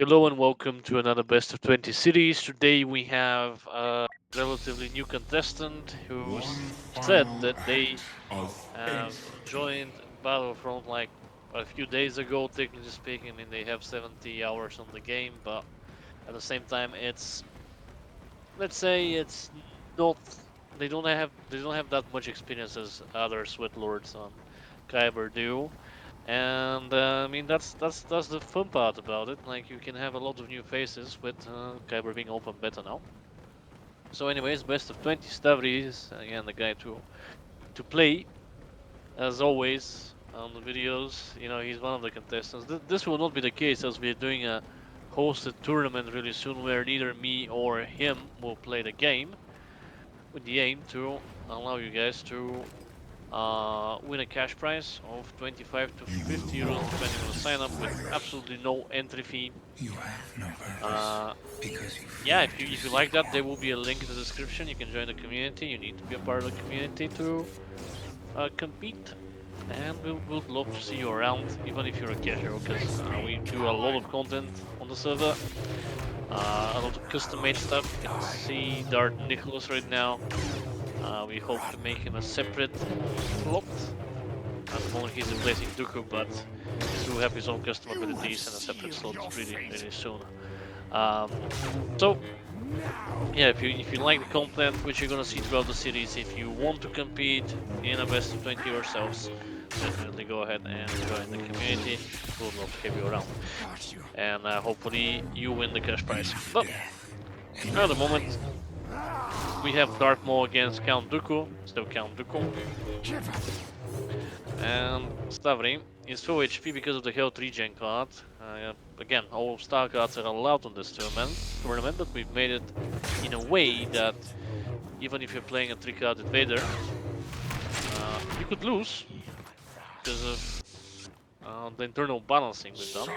Hello and welcome to another Best of 20 series. Today we have a relatively new contestant who said that they have joined Battlefront like a few days ago, technically speaking. I mean, they have 70 hours on the game, but at the same time, let's say it's not. They don't have that much experience as other Sweat Lords on KYBER do. And I mean that's the fun part about it. Like you can have a lot of new faces with Kyber being open beta now. So, anyways, best of 20 StAvRi is again the guy to play as always on the videos. You know he's one of the contestants. This will not be the case as we're doing a hosted tournament really soon where neither me or him will play the game with the aim to allow you guys to win a cash prize of 25 to 50 euros depending on the sign up with absolutely no entry fee. You have no purpose Uh, because you yeah, fear if you death. like that, there will be a link in the description. You can join the community. You need to be a part of the community to compete, and we'll love to see you around, even if you're a casual, because we do a lot of content on the server, a lot of custom made stuff. You can see Dart Nicholas right now. We hope to make him a separate slot. At the moment he's replacing Dooku, but he will have his own custom abilities and a separate slot really soon. So yeah, if you like the content which you're gonna see throughout the series, if you want to compete in a best of 20 yourselves, definitely go ahead and join the community. We would love to have you around, and hopefully you win the cash prize. But at the moment we have Darth Maul against Count Dooku, still Count Dooku. And StAvRi is full HP because of the health regen card. Again, all star cards are allowed on this tournament, but we've made it in a way that even if you're playing a 3-carded Vader, you could lose because of the internal balancing we've done.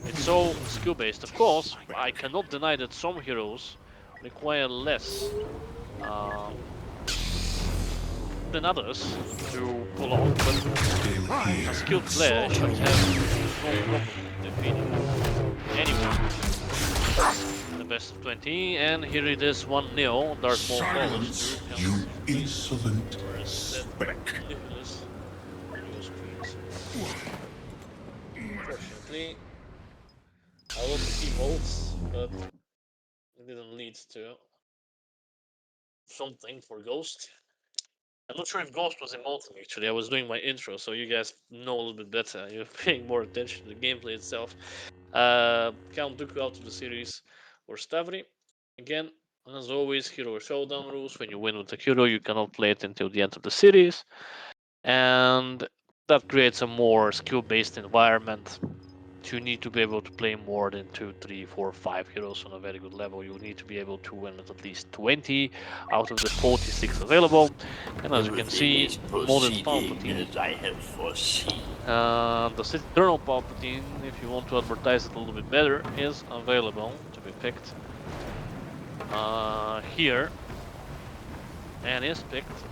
It's so skill based. Of course, I cannot deny that some heroes require less than others to pull off, but a skilled player should have no problem defeating anyone in the best of 20. And here it is 1-0. Darth Maul falls to You Count insolent Set speck. Nicholas on your screens. Unfortunately, I wanted to keep votes, but it didn't lead to something for Ghost. I'm not sure if Ghost was emoting actually. I was doing my intro, so you guys know a little bit better. You're paying more attention to the gameplay itself. Count Dooku out of the series or StAvRi. Again, as always, hero showdown rules. When you win with the hero, you cannot play it until the end of the series. And that creates a more skill-based environment. You need to be able to play more than 2, 3, 4, 5 heroes on a very good level. You need to be able to win with at least 20 out of the 46 available. And as you can Everything see, is modded proceeding Palpatine. as I have foreseen. The Eternal Palpatine, if you want to advertise it a little bit better, is available to be picked here and is picked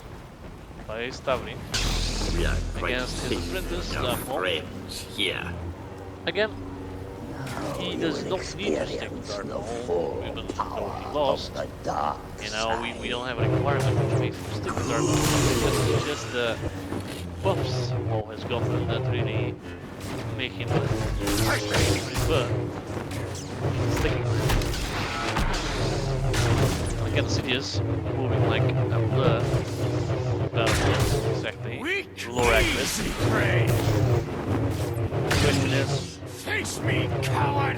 by StAvRi We are quite against his safe apprentice, with our Darth Maul. friends here. Again, he does not need to stick with Darth Maul, even though he lost. You know, we don't have a requirement which makes him stick with Darth Maul. It's just the buffs Maul has gotten that really make him prefer sticking with him. Again, Sidious moving like a blur. Exactly. Lore accuracy. The question is, Face me, coward!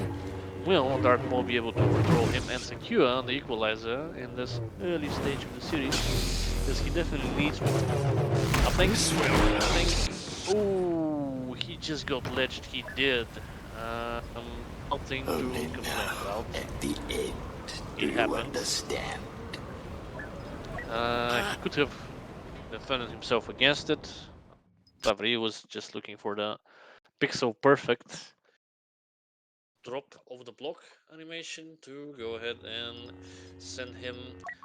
will Darth Maul be able to overthrow him and secure the equalizer in this early stage of the series? Because he definitely needs one. I think. Oh, he just got ledged. He did. Nothing to Only complain now, about. at the end, do It you happened. understand? He could have defended himself against it. StAvRi was just looking for the pixel perfect drop of the block animation to go ahead and send him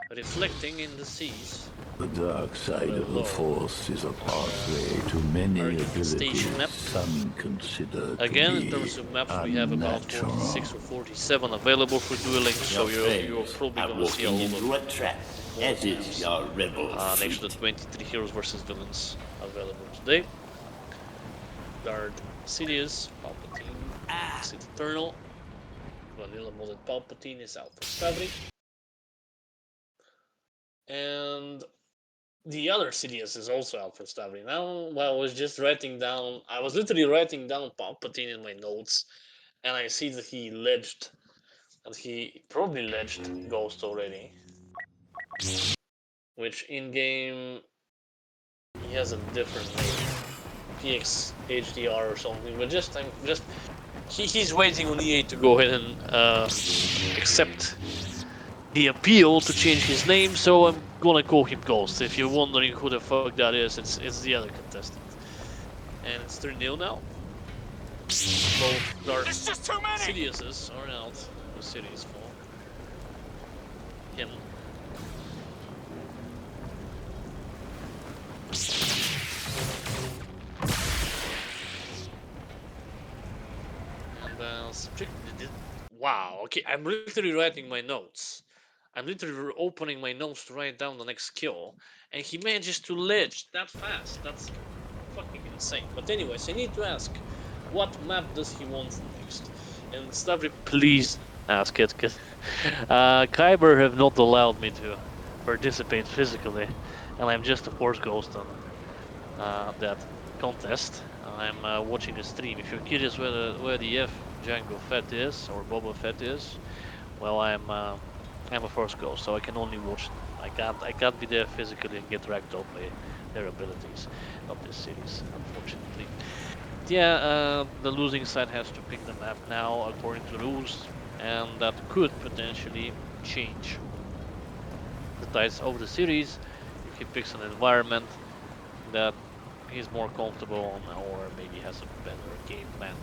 reflecting in the seas. The dark side of the Below. Force is a pathway to many Arctic Station abilities map. some consider Again, to in be terms of maps, we have about unnatural. 46 or 47 available for dueling, so you're probably gonna see a walking lot into of a trap, more as is maps your rebel next to the fleet. 23 heroes versus villains available today. Darth Sidious, Palpatine, Sith Eternal, Vanilla modded Palpatine is out for StAvRi, and the other Sidious is also out for StAvRi. Now, while I was just writing down, I was literally writing down Palpatine in my notes, and I see that he ledged, and he probably ledged Ghost already, which in game he has a different name, PxndxHDR or something. But he's waiting on EA to go ahead and accept the appeal to change his name, so I'm gonna call him Ghost. If you're wondering who the fuck that is, it's the other contestant. And it's 3-0 now. Both Darth Sidiouses are out for series for him. And wow, okay, I'm literally writing my notes. I'm literally opening my notes to write down the next kill, and he manages to ledge that fast. That's fucking insane. But anyways, I need to ask, what map does he want next? And StAvRi, please ask it, because KYBER have not allowed me to participate physically, and I'm just a force ghost on that contest. I'm watching the stream. If you're curious where the F Django Fett is or Boba Fett is, well, I'm a force ghost, so I can only watch them. I can't be there physically and get racked up by their abilities of this series, unfortunately. Yeah, the losing side has to pick the map now according to rules, and that could potentially change the tides of the series if he picks an environment that he's more comfortable on, or maybe has a better game plan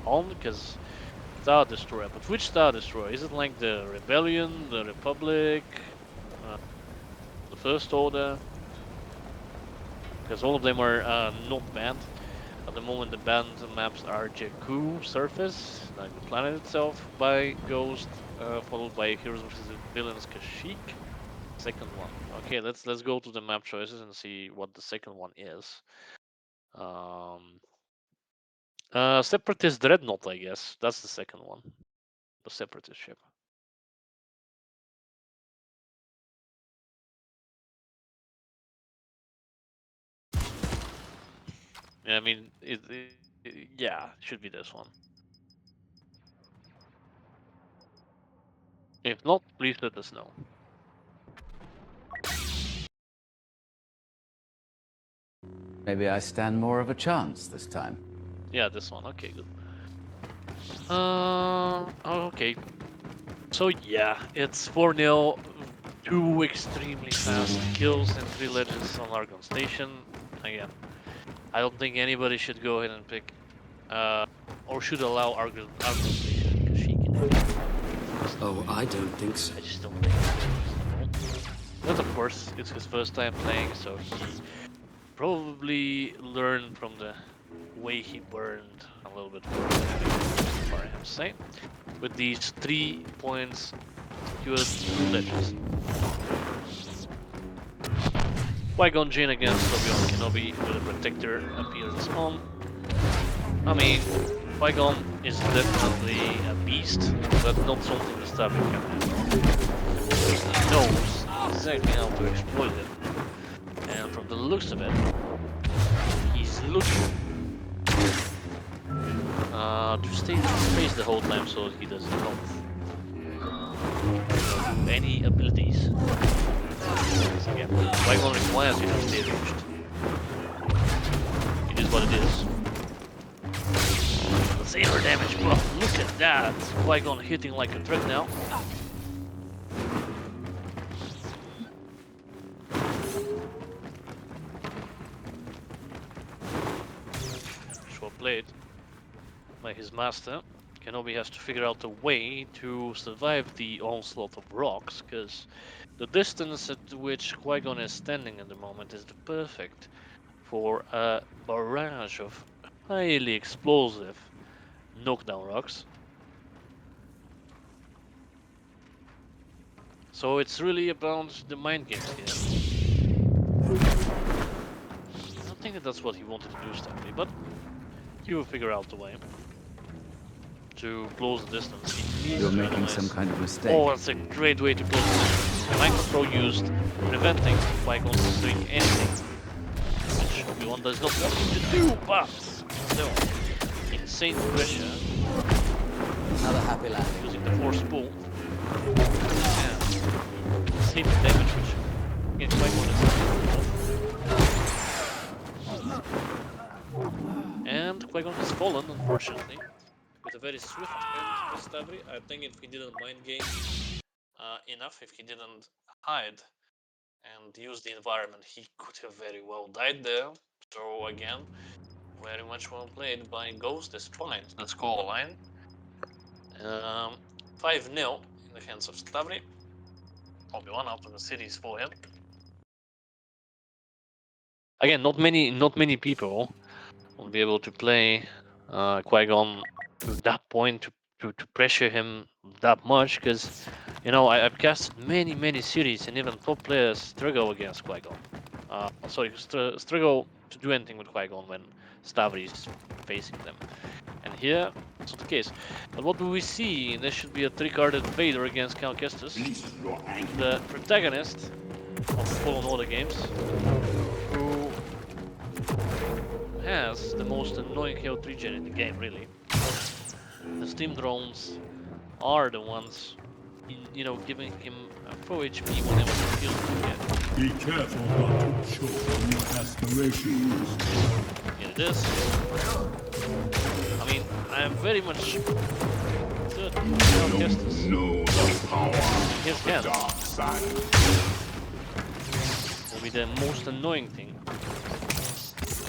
on, because Star Destroyer. But which Star Destroyer? Is it like the Rebellion, the Republic, uh, the First Order? Because all of them are not banned. At the moment, the banned maps are Jakku Surface, like the planet itself, by Ghost, followed by Heroes vs. Villains Kashyyyk. Second one. Okay, let's go to the map choices and see what the second one is. Um, Separatist Dreadnought, I guess. That's the second one. The Separatist ship. Yeah, I mean, yeah, should be this one. If not, please let us know. Maybe I stand more of a chance this time. Yeah, this one. Okay, good. Okay. So yeah, it's 4-0. 2 extremely fast kills and 3 legends on Argon Station. Again, I don't think anybody should go ahead and pick, or should allow Argon Station and Kashyyyk. Oh, I don't think so. I just don't think it's reasonable. But of course, it's his first time playing, so he probably learned from the way he burned a little bit more, so far I have to say. With these 3 points secured 2 legends. Qui-Gon Jinn against Obi-Wan Kenobi with a Protector appears on. I mean, Qui-Gon is definitely a beast, but not something the StAvRi can handle. He knows exactly how to exploit it. And from the looks of it, he's looking to stay in space the whole time so he does not do any abilities. So yeah, Qui-Gon requires you to stay ranged. It is what it is. The saber damage buff, look at that! Qui-Gon hitting like a truck now. Short blade by his master. Kenobi has to figure out a way to survive the onslaught of rocks, because the distance at which Qui-Gon is standing at the moment is the perfect for a barrage of highly explosive knockdown rocks. So it's really about the mind games here. I don't think that's what he wanted to do, StAvRi, but he will figure out a way to close the distance. He needs You're to making analyze. some kind of mistake. Oh, that's a great way to close the distance. Mind control used, preventing Qui-Gon from doing anything, which Obi-Wan does not want him to do, but still, insane pressure. Another happy landing. Using the force pull. And insane damage, which again Qui-Gon is. And Qui-Gon has fallen, unfortunately, with a very swift end with StAvRi. I think if he didn't mind game enough, if he didn't hide and use the environment, he could have very well died there. So again, very much well played by Ghost, despite the scoreline. 5-0 in the hands of StAvRi. Obi-Wan out of the cities for him. Again, not many people will be able to play Qui-Gon to that point to pressure him that much, because you know I've casted many series and even top players struggle against Qui-Gon. Struggle to do anything with Qui-Gon when StAvRi is facing them. And here, it's not the case. But what do we see? There should be a 3-carded Vader against KYBER, the protagonist of Fallen Order games, who has the most annoying KO3 gen in the game, really. The steam drones are the ones, you know, giving him 4 HP whenever he feels to get. Be careful not to choke on your aspirations. Here it is. I mean, I am very much certain KYBER Know the power his hand dark side. will be the most annoying thing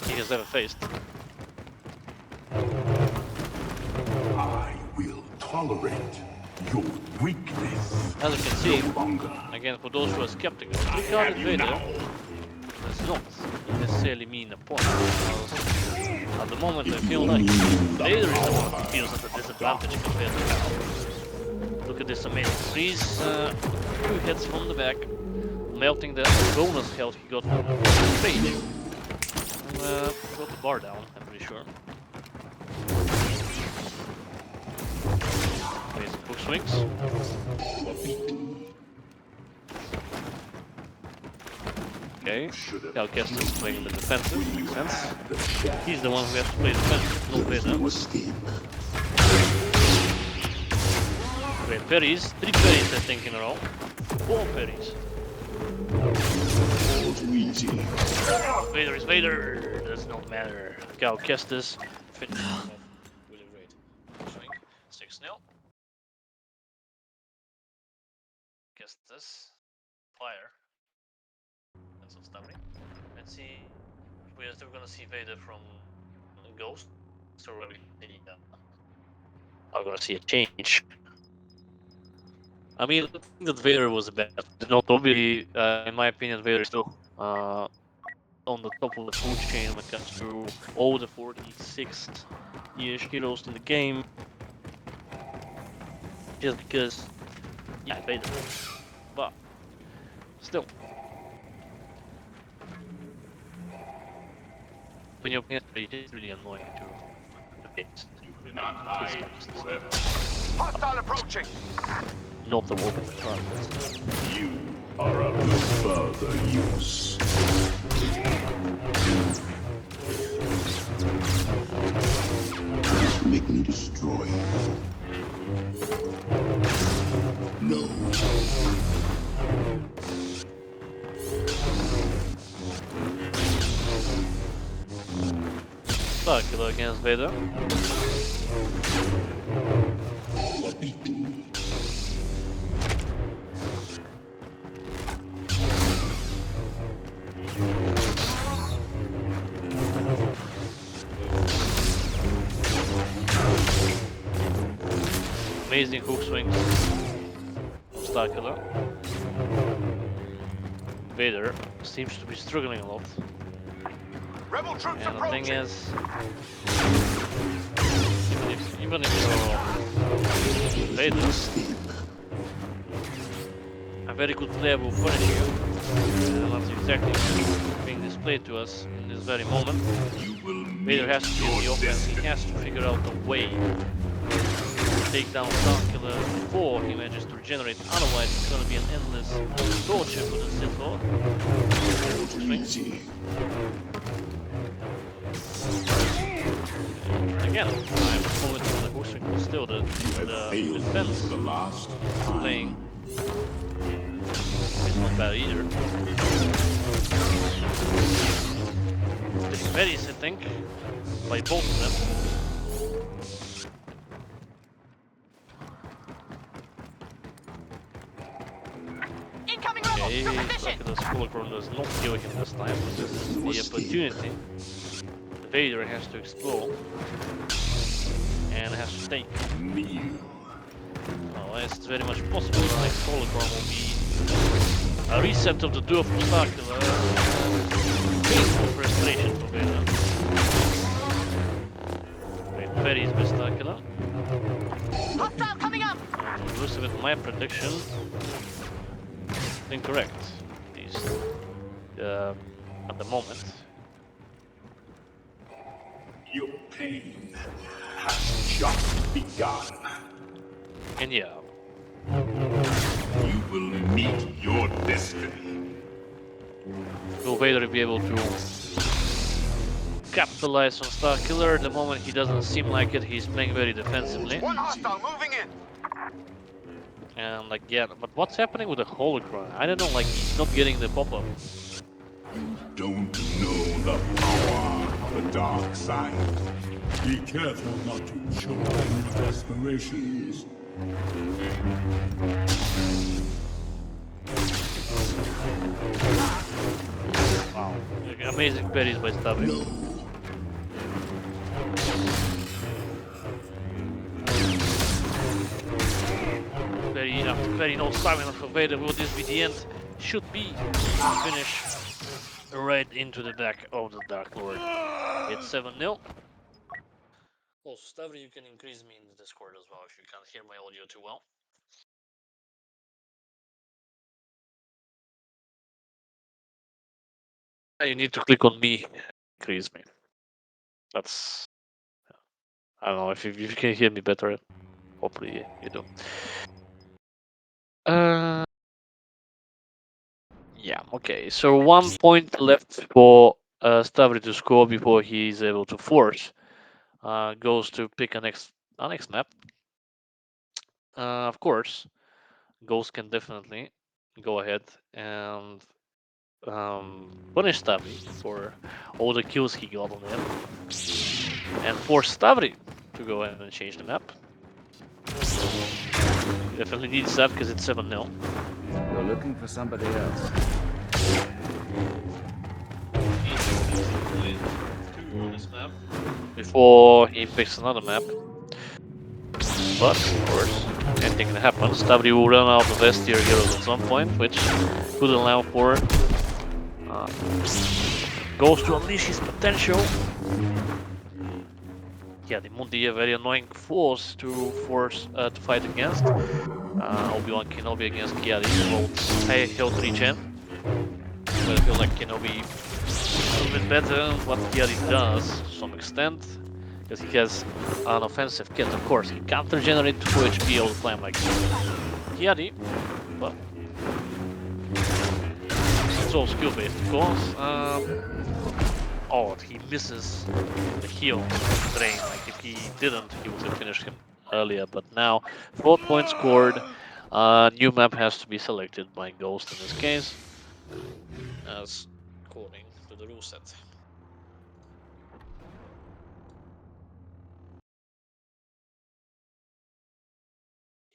he has ever faced. I will tolerate your weakness. As you can see, No longer. again, for those who are skeptical, 3-carded Vader does not necessarily mean a point. Because at the moment, I feel like Vader is the one who feels at a disadvantage compared to Cal. Look at this amazing freeze. 2 hits from the back, melting the bonus health he got from the page. And got the bar down, I'm pretty sure. Amazing hook swings. Okay, KYBER is playing the defensive, makes sense. He's the one who has to play defensive, not Vader. Escape. Great parries, 3 parries I think in a row. 4 parries. Too easy. Vader is Vader, does not matter. KYBER finishes off really great. Swing, 6-0. KYBER, fire. That's of StAvRi. Let's see if we are still gonna see Vader from Ghost. So we're gonna see a change. I mean, I think that Vader was bad. Not obviously, in my opinion, Vader is still on the top of the food chain when it comes to all the 46-ish heroes in the game. Just because, yeah, Vader. But still, when you're playing it is really annoying to face. Hostile approaching. Not the wolf in the front. You are of no further use. Make me destroy you. No. Starkiller against Vader. amazing hook swings from StAvRi. Vader seems to be struggling a lot. Rebel troops And the thing approaching. is, even if you're Vader, a very good player will punish you. And that's exactly what's being displayed to us in this very moment. Vader has to be in the offense, he has to figure out a way to take down StAvRi before he manages to regenerate. Otherwise, it's going to be an endless torture for the Sith Lord. Again, I'm commenting on the hook swing, but still the defense playing is not bad either. Getting ready, I think, by both of them. Okay, Dracula's Holocron does not kill him this time, but this is the opportunity Vader has to explore and has to take. Well, it's very much possible the next Holocron will be a reset of the duel from StAvRi. Painful frustration for Vader. Great berries by StAvRi. Hostile coming up. Lucy with my prediction. Incorrect, at least at the moment. Your pain has just begun. And yeah, You will meet your destiny. will Vader be able to capitalize on StAvRi? The moment he doesn't seem like it, he's playing very defensively. One hostile moving in. And like, yeah, but what's happening with the Holocron? I don't know, like, he's not getting the pop-up. You don't know the power of the dark side. Be careful not to choke on your aspirations. Wow, amazing berries by StAvRi. Very no stamina for Vader. Will this be the end? Should be finish right into the back of the Dark Lord. It's 7-0. Also, StAvRi, you can increase me in the Discord as well if you can't hear my audio too well. You need to click on me, increase me. That's, I don't know if you can hear me better. Hopefully you do. Yeah, okay. So 1 point left for StAvRi to score before he's able to force. Goes to pick a next map. Of course, Ghost can definitely go ahead and punish StAvRi for all the kills he got on him, and force StAvRi to go ahead and change the map. Definitely needs that because it's 7-0. You're looking for somebody else. On this map before he picks another map. But of course, anything can happen. StAvRi will run out of S tier heroes at some point, which could allow for Ghost to unleash his potential. Yeah, the Mundi, a very annoying force to fight against. Obi-Wan Kenobi against Kiadi holds high health regen. But I feel like Kenobi a little bit better what Kiadi does to some extent, because he has an offensive kit. Of course, he can't regenerate 2 HP all the time like Kiadi, but it's all skill based, of course. Oh, he misses the heal drain. Like if he didn't, he would have finished him earlier. But now, 4 points scored. New map has to be selected by Ghost in this case, as according to the rule set.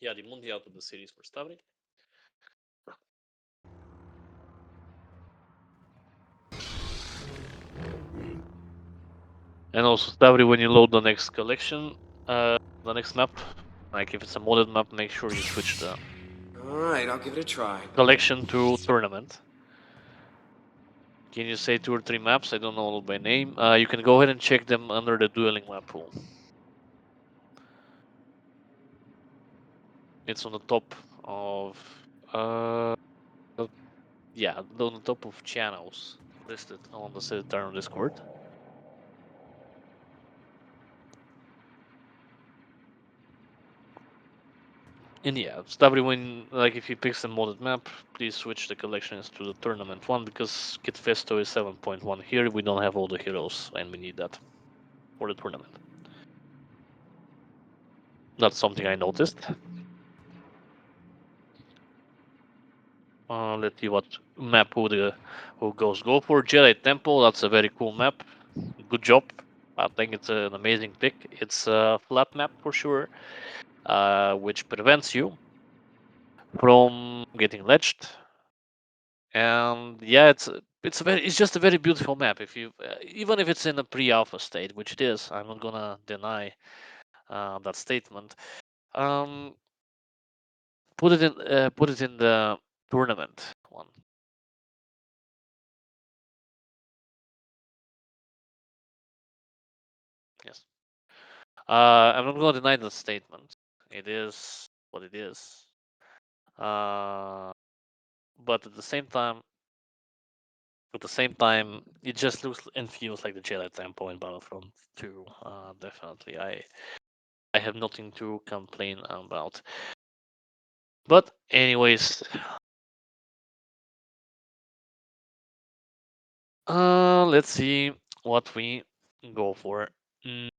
Yeah, the Mundi out of the series for StAvRi. And also StAvRi, when you load the next collection, the next map, Like if it's a modded map, make sure you switch the Alright, I'll give it a try. collection to tournament. Can you say 2 or 3 maps? I don't know all by name. You can go ahead and check them under the dueling map pool. It's on the top of yeah, on the top of channels listed on the StAvRi Discord. And yeah, StAvRi, when like if you pick some modded map, please switch the collections to the tournament one because Kit Festo is 7.1 here. We don't have all the heroes, and we need that for the tournament. That's something I noticed. Let's see what map who goes go for. Jedi Temple. That's a very cool map. Good job. I think it's an amazing pick. It's a flat map for sure, which prevents you from getting ledged. And yeah, it's just a very beautiful map. If you even if it's in a pre-alpha state, which it is, I'm not gonna deny that statement. Um, put it in the tournament one. Yes. I'm not gonna deny the statement. It is what it is. But at the same time, it just looks and feels like the Jedi Temple in Battlefront 2. Definitely, I have nothing to complain about. But anyways, let's see what we go for. Mm,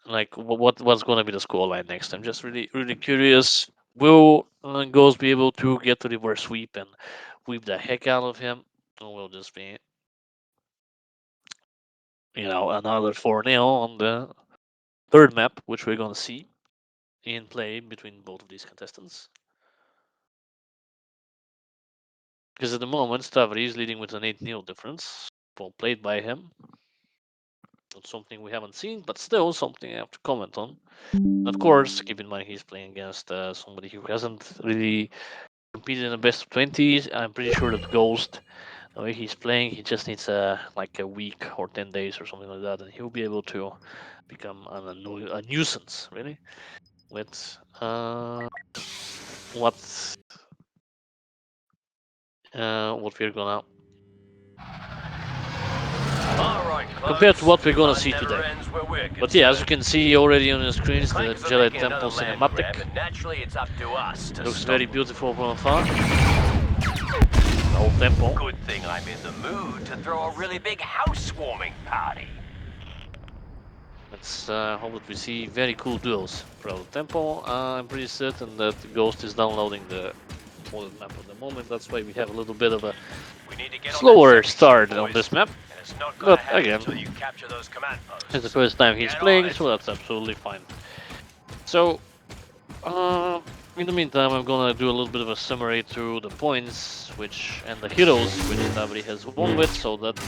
Like what's gonna be the scoreline next? I'm just really curious. Will Ghost be able to get to reverse sweep and whip the heck out of him, or will just be another 4-0 on the third map, which we're gonna see in play between both of these contestants? Because at the moment, StAvRi is leading with an 8-0 difference. Well played by him. Not something we haven't seen, but still something I have to comment on. Of course, keep in mind he's playing against somebody who hasn't really competed in the best of 20s. I'm pretty sure that Ghost, the way he's playing, he just needs like a week or 10 days or something like that, and he'll be able to become a nuisance, really, with what we're gonna compared to what we're gonna see today. But yeah, as you can see already on the screens, the Jedi Temple cinematic looks very beautiful from afar. The old temple. Good thing I'm in the mood to throw a really big housewarming party. Let's hope that we see very cool duels throughout the temple. I'm pretty certain that Ghost is downloading the modded map at the moment. That's why we have a little bit of a slower start on this map. But again, it's the first time he's playing, so that's absolutely fine. So, in the meantime, I'm gonna do a little bit of a summary to the points and the heroes which StAvRi has won with, so that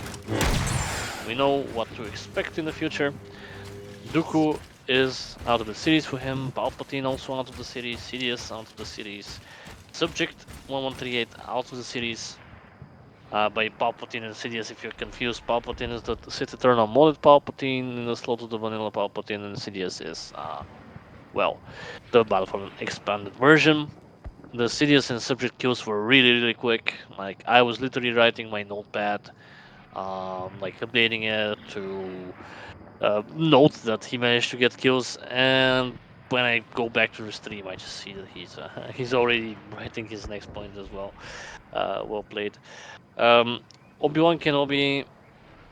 we know what to expect in the future. Dooku is out of the series for him, Palpatine also out of the series, Sidious out of the series, Subject 1138 out of the series. By Palpatine and Sidious, if you're confused, Palpatine is the Sith Eternal modded Palpatine in the slot of the vanilla Palpatine, and Sidious is, well, the Battlefront expanded version. The Sidious and Subject kills were really quick. Like, I was literally writing my notepad, like updating it to note that he managed to get kills, and when I go back to the stream, I just see that he's already writing his next point as well. Well played. Obi-Wan Kenobi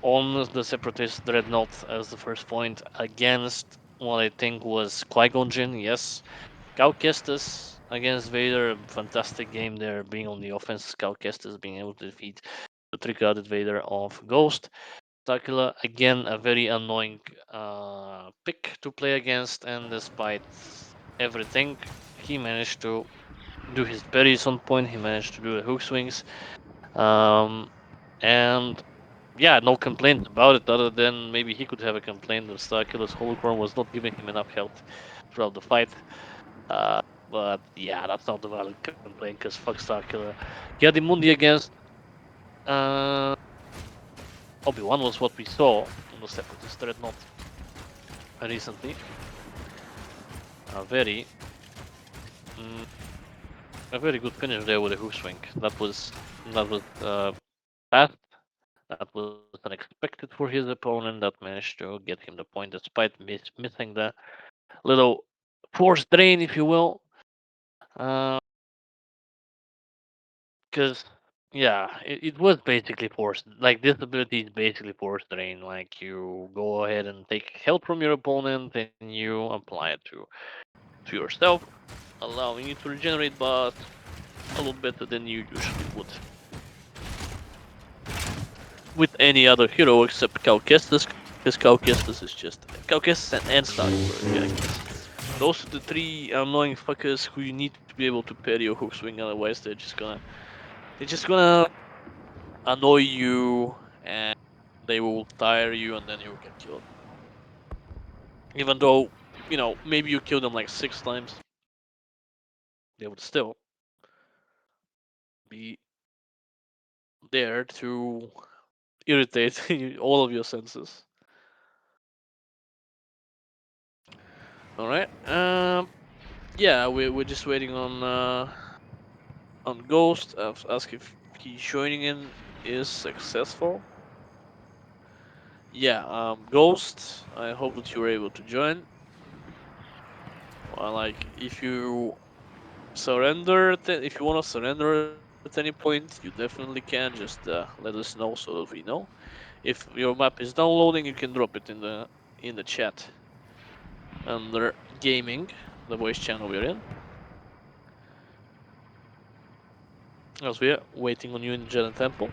on the Separatist Dreadnought as the first point against what I think was Qui-Gon Jinn, yes. Cal Kestis against Vader, fantastic game there, being on the offense. Cal Kestis being able to defeat the trick-outed Vader of Ghost. Takula, again, a very annoying pick to play against, and despite everything, he managed to do his parries on point, he managed to do the hook swings. And yeah, no complaint about it, other than maybe he could have a complaint that Starkiller's holocron was not giving him enough health throughout the fight. But yeah, that's not the valid complaint because fuck Starkiller. Mundi against uh, Obi-Wan was what we saw on the Separatist thread not recently. A very, mm, a very good finish there with a hoof swing. That was fast. That was unexpected for his opponent. That managed to get him the point despite missing the little force drain, if you will. Because yeah, it was basically force. Like this ability is basically force drain. Like you go ahead and take help from your opponent and you apply it to yourself, allowing you to regenerate, but a lot better than you usually would with any other hero except KYBER, because KYBER is just KYBER and StAvRi. Yeah, I guess. Those are the three annoying fuckers who you need to be able to parry your hook swing, otherwise they're just gonna annoy you and they will tire you and then you'll get killed. Even though, maybe you kill them like 6 times, they would still be there to irritate all of your senses. Alright. Yeah, we're just waiting on Ghost. Ask if he's joining in is successful. Yeah, Ghost, I hope that you were able to join. Well, like, if you if you want to surrender at any point, you definitely can. Just let us know so that we know. If your map is downloading, you can drop it in the chat under gaming, the voice channel we're in. As we are waiting on you in Jedi Temple.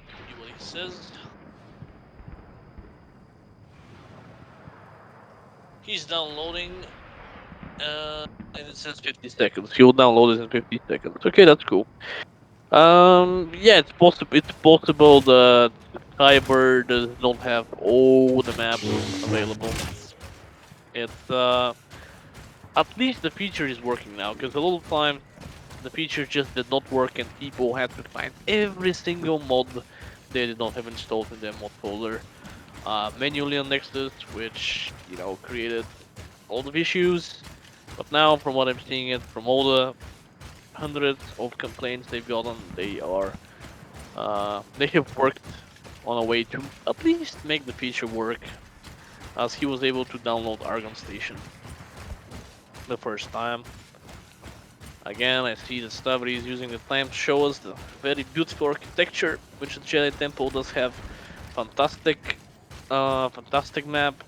See what he says. He's downloading, and it says 50 seconds. He'll download it in 50 seconds. Okay, that's cool. Yeah, it's possible. It's possible that KYBER does not have all the maps available. It's at least the feature is working now, because a lot of times the feature just did not work, and people had to find every single mod they did not have installed in their mod folder manually on Nexus, which created a lot of issues. But now, from what I'm seeing it, from all the hundreds of complaints they've gotten, they have worked on a way to at least make the feature work, as he was able to download Argon Station the first time. Again, I see that StAvRi is using the time to show us the very beautiful architecture, which the Jedi Temple does have. Fantastic, fantastic map.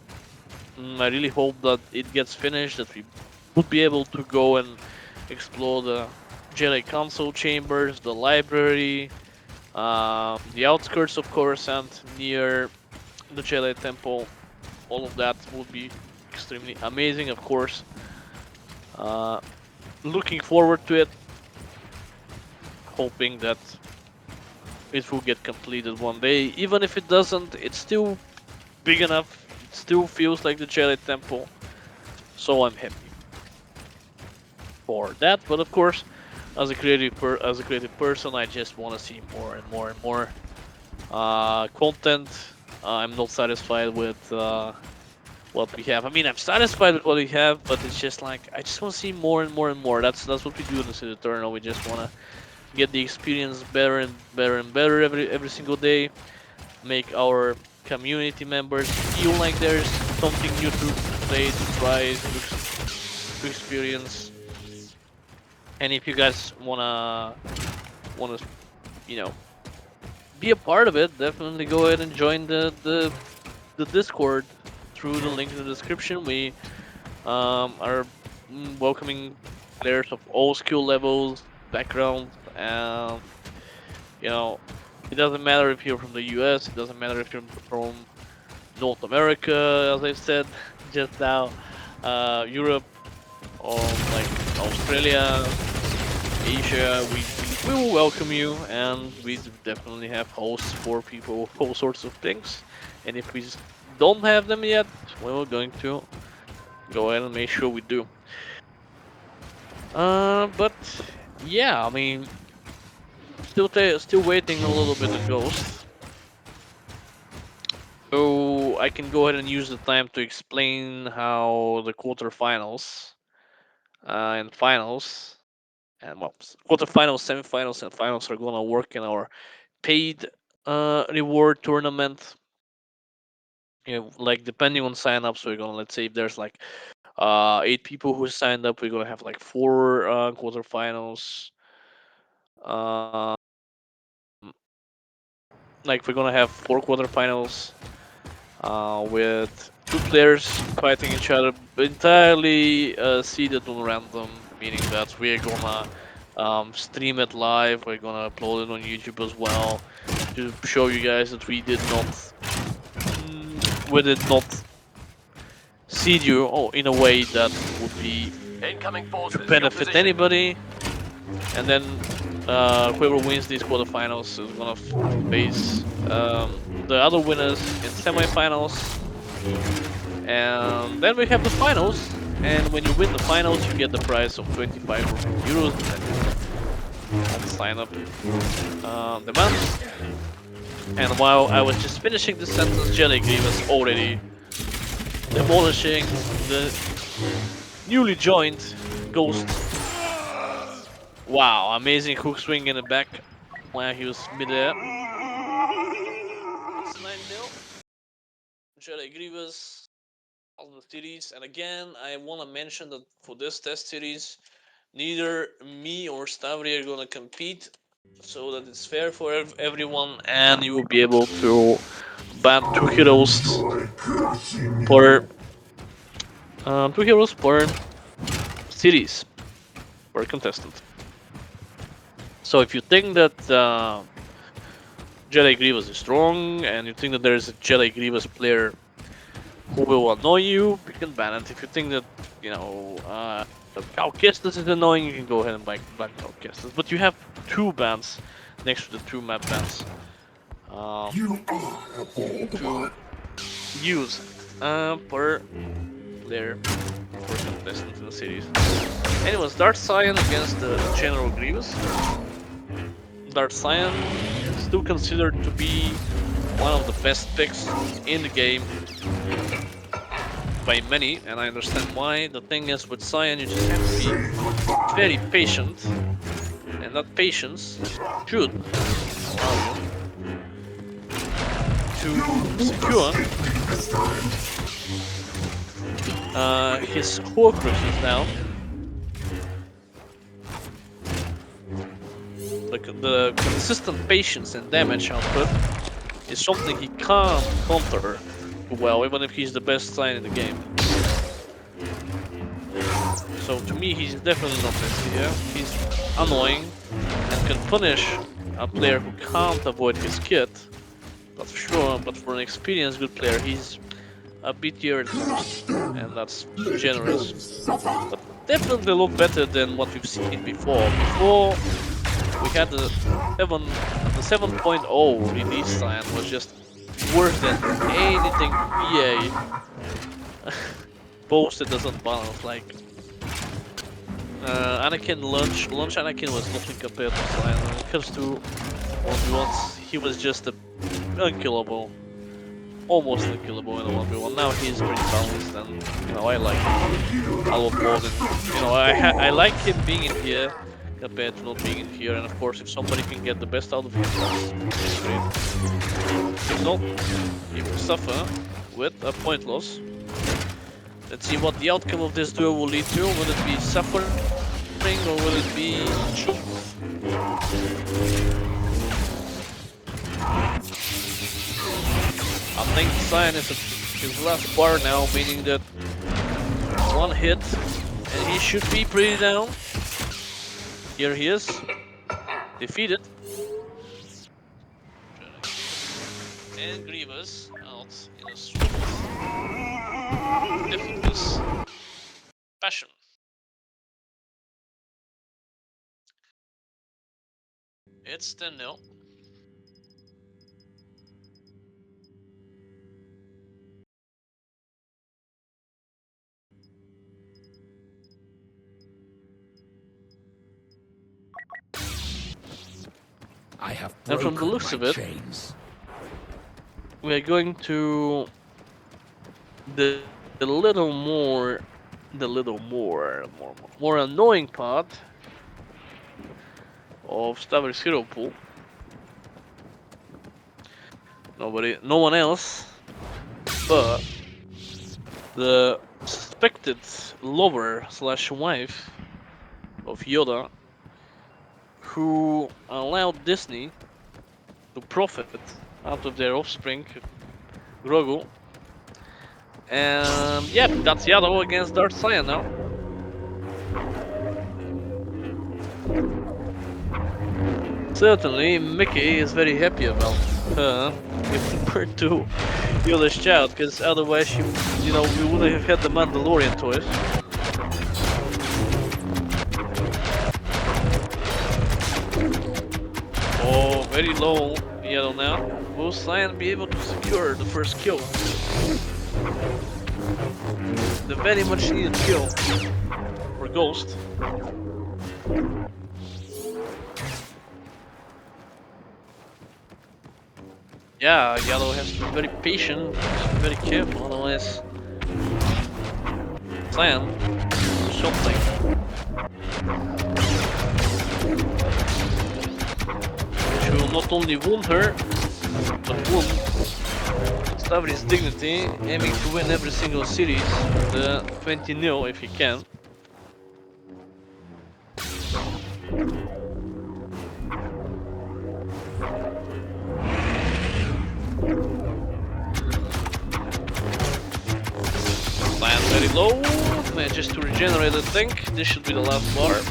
I really hope that it gets finished, that we would be able to go and explore the Jedi Council chambers, the library, the outskirts of Coruscant near the Jedi Temple. All of that would be extremely amazing, of course. Looking forward to it, hoping that it will get completed one day. Even if it doesn't, it's still big enough. It still feels like the Jedi Temple, so I'm happy for that. But of course, as a creative person, I just want to see more and more and more content. I'm not satisfied with what we have. I mean, I'm satisfied with what we have, but it's just like I just want to see more and more and more. That's what we do in this Eternal. We just want to get the experience better and better and better every single day. Make our community members feel like there's something new to play, to try, to experience. And if you guys wanna be a part of it, definitely go ahead and join the Discord through the link in the description. We are welcoming players of all skill levels, backgrounds, and it doesn't matter if you're from the US, it doesn't matter if you're from North America, as I said just now, Europe, or like Australia, Asia. We we will welcome you, and we definitely have hosts for people, all sorts of things. And if we don't have them yet, we're going to go ahead and make sure we do. But yeah, I mean, still waiting a little bit of Ghost. So I can go ahead and use the time to explain how the quarterfinals and finals and well, quarterfinals, semifinals, and finals are gonna work in our paid reward tournament. You know, like depending on signups, we're gonna, let's say if there's like 8 people who signed up, we're gonna have like 4 quarterfinals. Um, like we're gonna have 4 quarterfinals with 2 players fighting each other, entirely seeded on random, meaning that we're gonna stream it live. We're gonna upload it on YouTube as well to show you guys that we did not seed you in a way that would be Incoming to forces. Your benefit position. anybody. And then whoever wins these quarterfinals is gonna face the other winners in semifinals. And then we have the finals. And when you win the finals, you get the prize of 25 or 50 euros. I'll sign up the month. And while I was just finishing the sentence, Jelly was already demolishing the newly joined Ghost. Wow, amazing hook swing in the back while he was midair. It's 9-0. Jelly Grievous on the series. And again, I want to mention that for this test series, neither me or StAvRi are going to compete, so that it's fair for everyone, and you will be able to ban 2 heroes per 2 heroes per series per contestant. So if you think that Jedi Grievous is strong, and you think that there is a Jedi Grievous player who will annoy you, you can ban it. If you think that, you know, KYBER is annoying, you can go ahead and ban KYBER. But you have 2 bans next to the 2 map bans to use per player per contestant in the series. Anyways, Dark Scion against the General Grievous. Dark Scion is still considered to be one of the best picks in the game by many, and I understand why. The thing is, with Scion, you just have to be very patient, and that patience should allow you to secure his Horcruxes now. The consistent patience and damage output is something he can't counter well, even if he's the best Scion in the game. So to me, he's definitely not best here. He's annoying and can punish a player who can't avoid his kit, that's for sure. But for an experienced good player, he's a bit tier at most, and that's generous. But definitely a lot better than what we've seen before. Before, we had the 7.0 release time was just worse than anything EA posted as unbalanced. Like Anakin launch Anakin was nothing compared to Scion. When it comes to 1v1s, he was just unkillable, almost unkillable in a 1v1. Now he's pretty balanced, and you know, I like him a lot more than, you know, I like him being in here compared to not being in here. And of course, if somebody can get the best out of him, that's great. If not, he will suffer with a point loss. Let's see what the outcome of this duel will lead to. Will it be suffering or will it be shoot? I think Scion is at his last bar now, meaning that 1 hit and he should be pretty down. Here he is, defeated. And Grievous out in a swift effortless fashion. It's 10-0. I have And from the broken looks my of it, chains. we're going to the little more annoying part of StAvRi's hero pool. No one else, but the suspected lover slash wife of Yoda, who allowed Disney to profit out of their offspring, Grogu. And yeah, that's Yaddle against Darth Cyan now. Certainly, Mickey is very happy about her giving birth to Yoda's child, because otherwise, we wouldn't have had the Mandalorian toys. Oh, very low Yaddle now. Will Cyan be able to secure the first kill? The very much needed kill for Ghost. Yeah, Yellow has to be very patient, has to be very careful, otherwise Cyan do something. Which will not only wound her, but wound StAvRi's dignity, aiming to win every single series, the 20-0 if he can. Land very low, manages to regenerate, I think. This should be the last bar.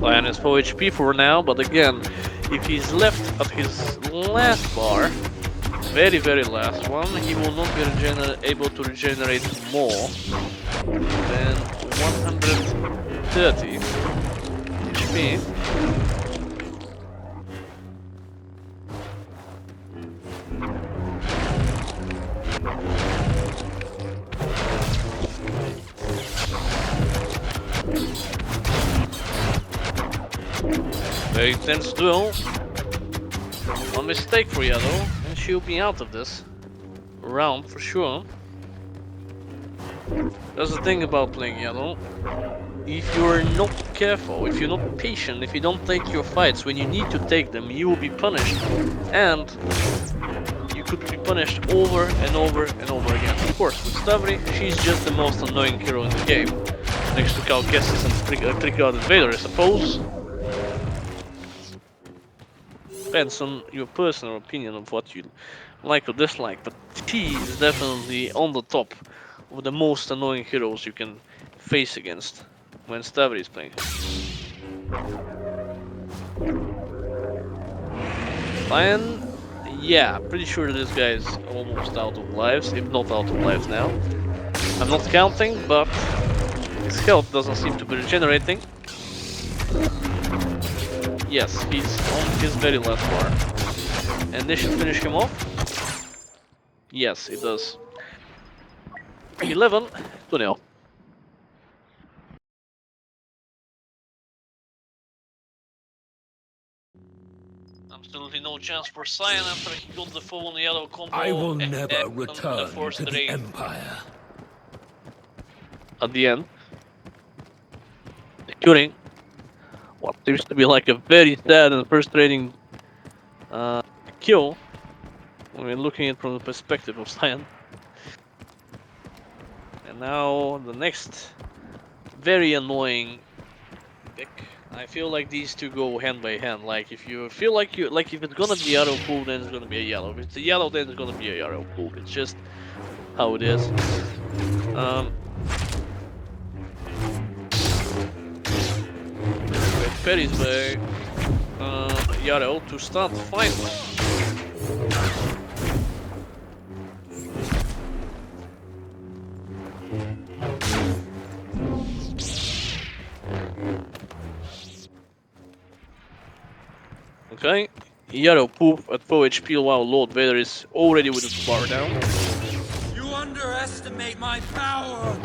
Lion is 4 HP for now, but again, if he's left at his last bar, very last one, he will not be able to regenerate more than 130 HP. Very intense duel. One mistake for Yellow, and she'll be out of this round for sure. That's the thing about playing Yellow. If you're not careful, if you're not patient, if you don't take your fights when you need to take them, you will be punished. And you could be punished over and over and over again. Of course, with StAvRi, she's just the most annoying hero in the game. Next to KYBER and Trick-Guarded Vader, I suppose. Depends on your personal opinion of what you like or dislike, but she is definitely on the top of the most annoying heroes you can face against when StAvRi is playing. Lion, yeah, pretty sure this guy is almost out of lives, if not out of lives now. I'm not counting, but his health doesn't seem to be regenerating. Yes, he's on his very last bar. And this should finish him off. Yes, it does. 11-0. Absolutely no chance for Cyan after he got the full on Yellow combo. I will never and return the forced to the raid Empire. at the end. Securing what seems to be like a very sad and frustrating kill when we're looking at it from the perspective of Cyan. And now the next very annoying pick. I feel like these two go hand by hand. Like if you feel like if it's gonna be yellow pool, then it's gonna be a yellow. If it's a yellow, then it's gonna be a yellow pool. It's just how it is. parries by Yarrow to start the fight. Okay, Yarrow poof at 4 HP while Lord Vader is already with his bar down. You underestimate my power!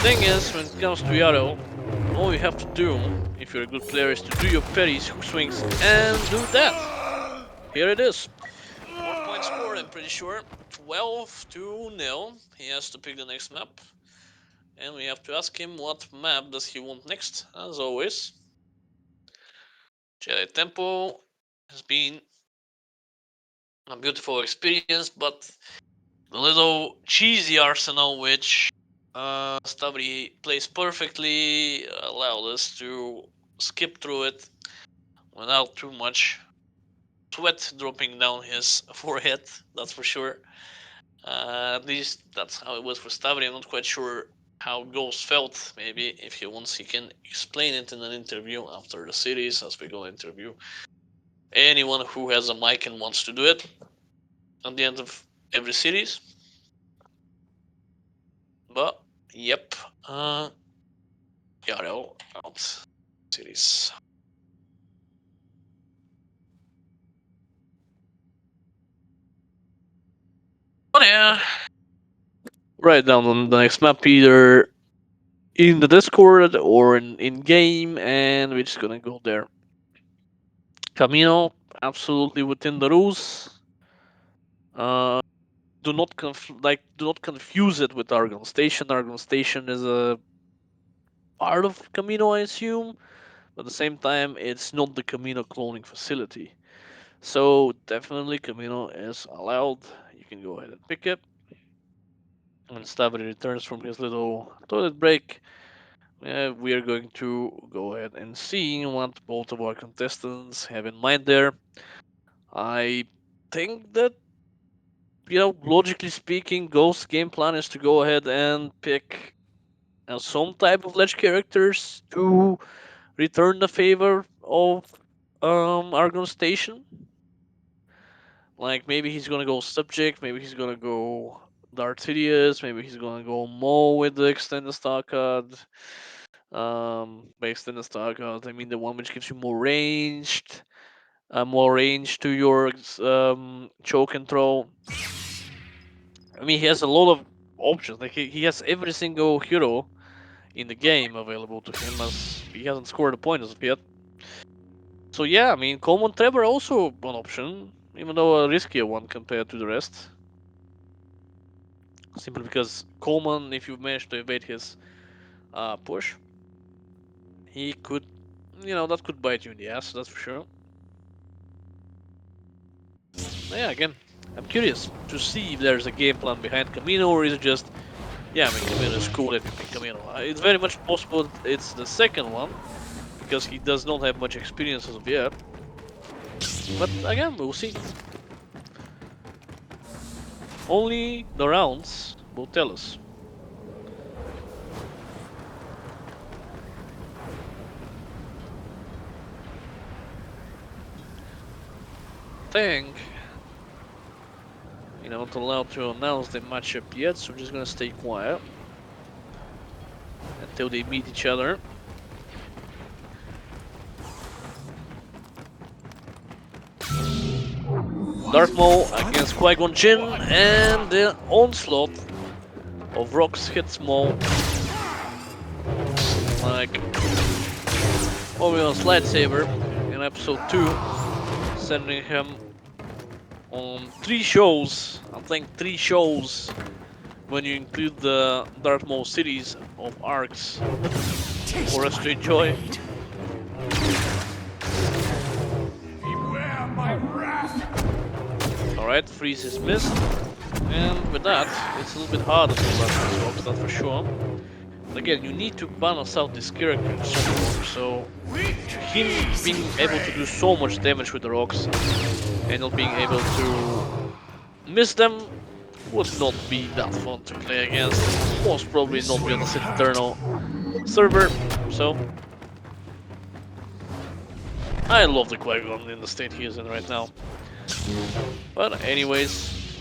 Thing is, when it comes to Yarrow, all you have to do, if you're a good player, is to do your parries, hook swings, and do that. Here it is. 1 point score, I'm pretty sure. 12-0. He has to pick the next map. And we have to ask him what map does he want next, as always. Jedi Temple has been a beautiful experience, but the little cheesy arsenal which StAvRi plays perfectly allowed us to skip through it without too much sweat dropping down his forehead, that's for sure. At least that's how it was for StAvRi. I'm not quite sure how Ghost felt. Maybe if he wants, he can explain it in an interview after the series, as we go interview anyone who has a mic and wants to do it at the end of every series. But yep, Yarrow out series. But yeah, write down on the next map either in the Discord or in game, and we're just gonna go there. Camino, absolutely within the rules. Do not do not confuse it with Argon Station. Argon Station is a part of Camino, I assume, but at the same time, it's not the Camino cloning facility. So definitely Camino is allowed. You can go ahead and pick it. When StAvRi returns from his little toilet break, we are going to go ahead and see what both of our contestants have in mind there. I think that, logically speaking, Ghost's game plan is to go ahead and pick some type of ledge characters to return the favor of Argon Station. Like maybe he's gonna go Subject, maybe he's gonna go Darth Sidious, maybe he's gonna go Maul with the extended star card. By extended star card, I mean the one which gives you more range to your choke and throw. I mean, he has a lot of options. Like he has every single hero in the game available to him, as he hasn't scored a point as of yet. So yeah, I mean, Coleman Trevor also an option, even though a riskier one compared to the rest. Simply because Coleman, if you manage to evade his push, he could, that could bite you in the ass, that's for sure. Yeah, again, I'm curious to see if there's a game plan behind Camino, or is it just, yeah, I mean, Camino is cool, let me pick Camino. It's very much possible it's the second one, because he does not have much experience as of yet. But again, we'll see. Only the rounds will tell us. Think not allowed to announce the matchup yet, so we're just gonna stay quiet until they meet each other. Darth Maul against Qui-Gon Jinn, and the onslaught of rocks hits Maul like Obi-Wan's lightsaber in episode 2, sending him on 3 shows, I think 3 shows when you include the Darth Maul series of arcs for us to enjoy. Beware my wrath! Alright, freeze is missed, and with that, it's a little bit harder to ban these rocks, that's for sure. But again, you need to balance out this character somehow, so him being able to do so much damage with the rocks and not being able to miss them would not be that fun to play against. Most probably not be on the Eternal server, so I love the Qui-Gon in the state he is in right now. But anyways,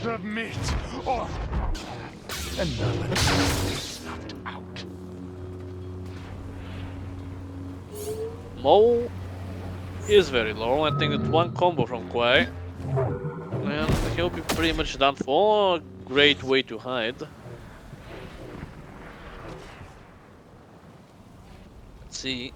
Submit or another snuffed out. Maul is very low. I think that one combo from Qui, and he'll be pretty much done for. Great way to hide. Let's see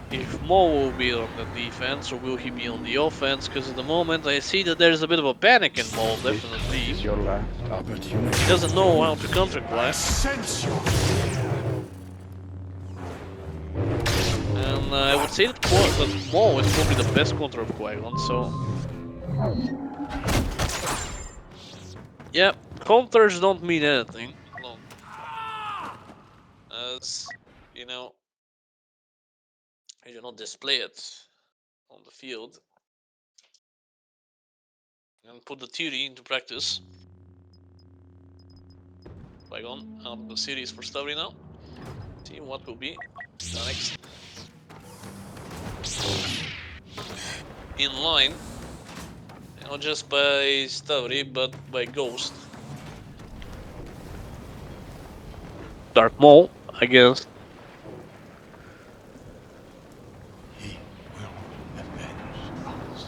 if Mo will be on the defense or will he be on the offense, because at the moment I see that there's a bit of a panic in Mo, definitely. Is your last opportunity. He doesn't know how to counter Qui, Sense your and I would say that Mo is probably the best counter of Qui-Gon, so... Yeah, counters don't mean anything, no. As, you know, you do not display it on the field and put the theory into practice. Qui-Gon out of the series for StAvRi now. See what will be the next in line. Not just by StAvRi, but by Ghost. Darth Maul, I guess. He will avenge us.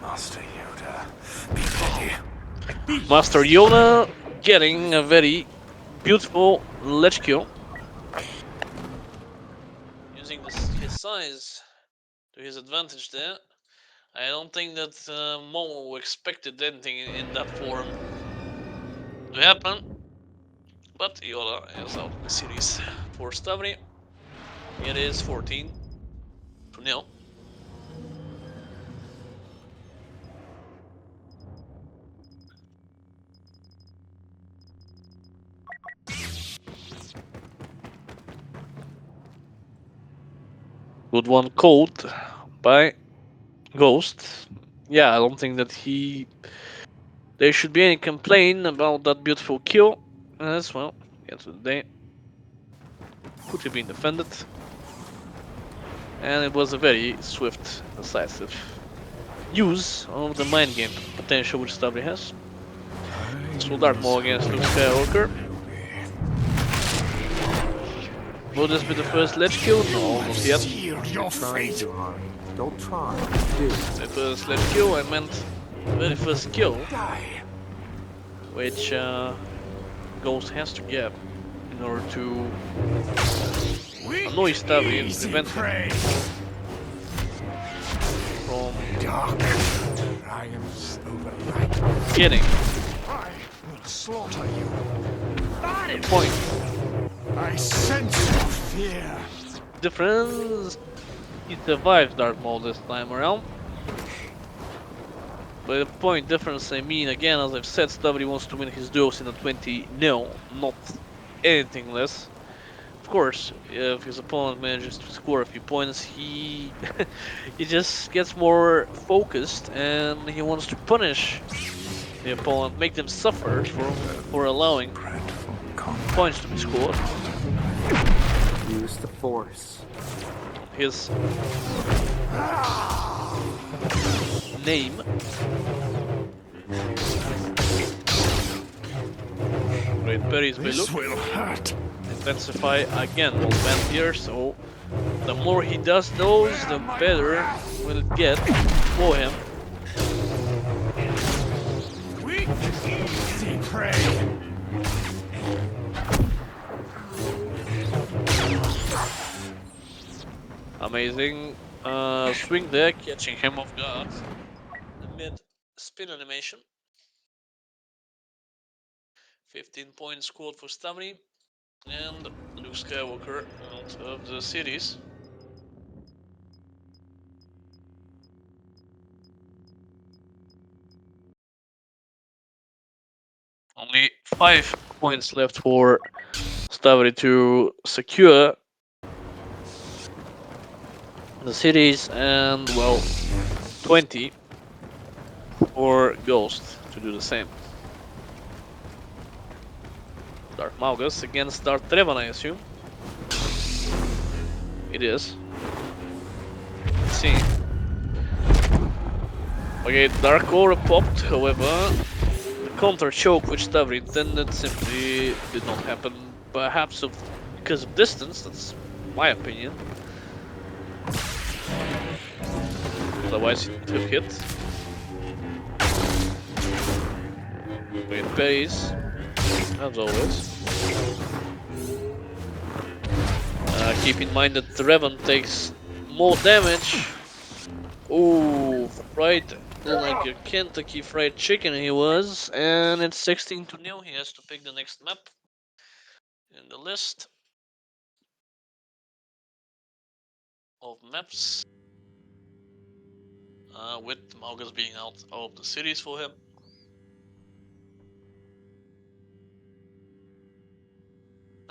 Master Yoda, be ready. Master Yoda getting a very beautiful ledge kill. Using his size to his advantage there. I don't think that Momo expected anything in that form to happen. But Yoda is out of the series for StAvRi. It is 14 to 0. Good one called by Ghost. Yeah, I don't think that there should be any complaint about that beautiful kill. As well, at the day. Could have been defended. And it was a very swift, decisive use of the mind game potential which StAvRi has. So Darth Maul against Luke Skywalker. Will this be the first ledge kill? No, not yet. Your fate. Don't try. The first ledge kill, I meant the very first kill, Die. which Ghost has to get in order to annoy StAvRi and prevent him from Dark triumphs over light. getting I will slaughter you. the point. I sense your fear. Difference, he survives Darth Maul this time around. By the point difference I mean, again, as I've said, StAvRi wants to win his duels in a 20-0, not anything less. Of course, if his opponent manages to score a few points, he he just gets more focused and he wants to punish the opponent, make them suffer for allowing points to be scored. Use the Force. His name. Great berries by This Luke. will hurt. Intensify again on band here, so the more he does those, the better will it get for him. Weak, easy prey. Amazing swing there, catching him off guard. The mid spin animation. 15 points scored for StAvRi, and Luke Skywalker out of the series. Only 5 points left for StAvRi to secure the series, and well, 20 for Ghost to do the same. Dark Malgus against Dark Trevan, I assume. It is. Let's see. Okay, Dark Aura popped, however, the counter choke which StAvRi intended simply did not happen. Perhaps because of distance, that's my opinion. Otherwise it would have hit. It parries, as always. Keep in mind that Trevan takes more damage. Ooh, fried like a Kentucky Fried Chicken he was, and it's 16-0. He has to pick the next map in the list of maps. With Malgus being out of the series for him.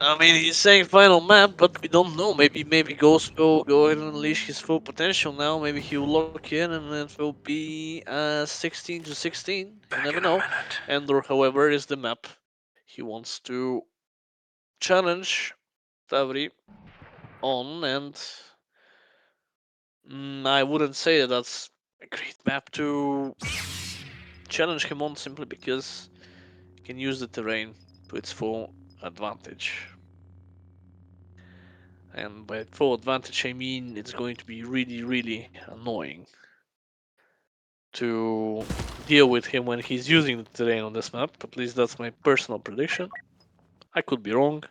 I mean, he's saying final map, but we don't know. Maybe Ghost will go ahead and unleash his full potential now. Maybe he'll lock in, and it will be 16-16. You never know. Endor, however, is the map he wants to challenge StAvRi on, and I wouldn't say that that's a great map to challenge him on, simply because he can use the terrain to its full advantage. And by full advantage, I mean it's going to be really, really annoying to deal with him when he's using the terrain on this map. At least that's my personal prediction. I could be wrong.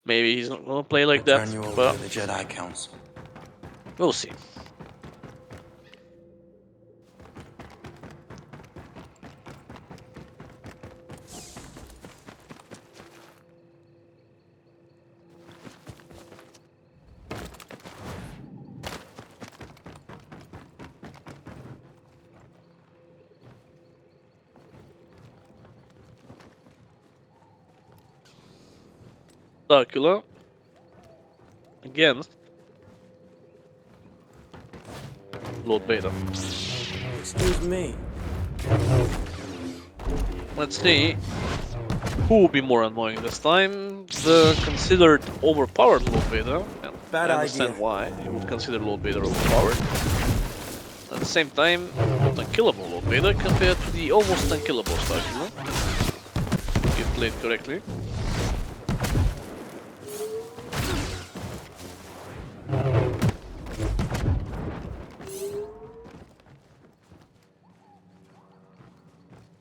Maybe he's not gonna play like that, but the Jedi Council. We'll see. Dracula against Lord Vader. Excuse me. Let's see who will be more annoying this time. The considered overpowered Lord Vader. And Bad I understand idea. why you would consider Lord Vader overpowered. At the same time, not unkillable Lord Vader compared to the almost unkillable Dracula. If played correctly.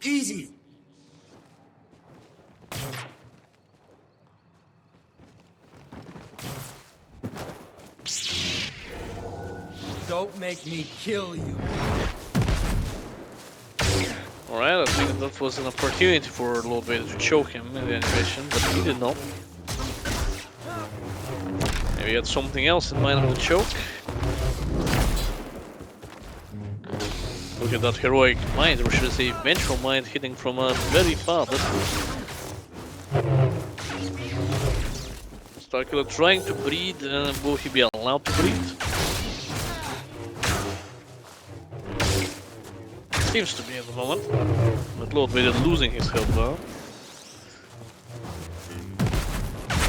Easy. Don't make me kill you. Alright, I think that was an opportunity for Lord Vader to choke him in the animation, but he did not. Maybe he had something else in mind with the choke. Look at that heroic mind, or should I say vengeful mind, hitting from a very far distance. Dracula trying to breathe, will he be allowed to breathe? Seems to be at the moment. But Lord Vader losing his health now.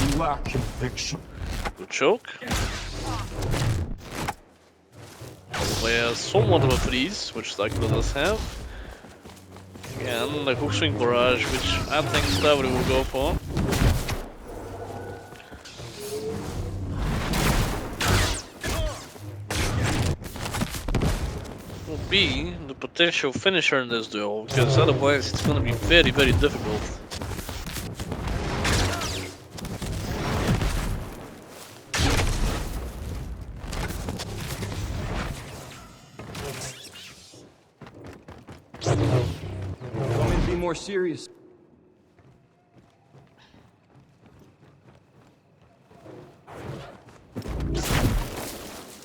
You lack conviction. Good choke. Probably somewhat of a freeze, which Dracula does have. Again, the hook swing barrage, which I think StAvRi will go for. Will be the potential finisher in this duel, because otherwise it's gonna be very, very difficult. Want me to be more serious?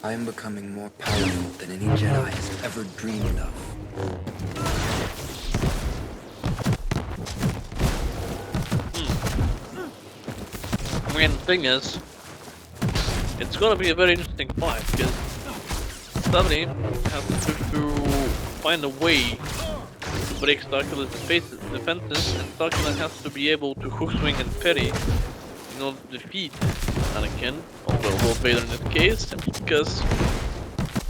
I am becoming more powerful than any Jedi has ever dreamed of. I mean, the thing is, it's gonna be a very interesting fight, because StAvRi has to find a way to break StAvRi's defenses, and StAvRi has to be able to hook swing and parry in order to defeat Anakin, or Lord Vader in this case, because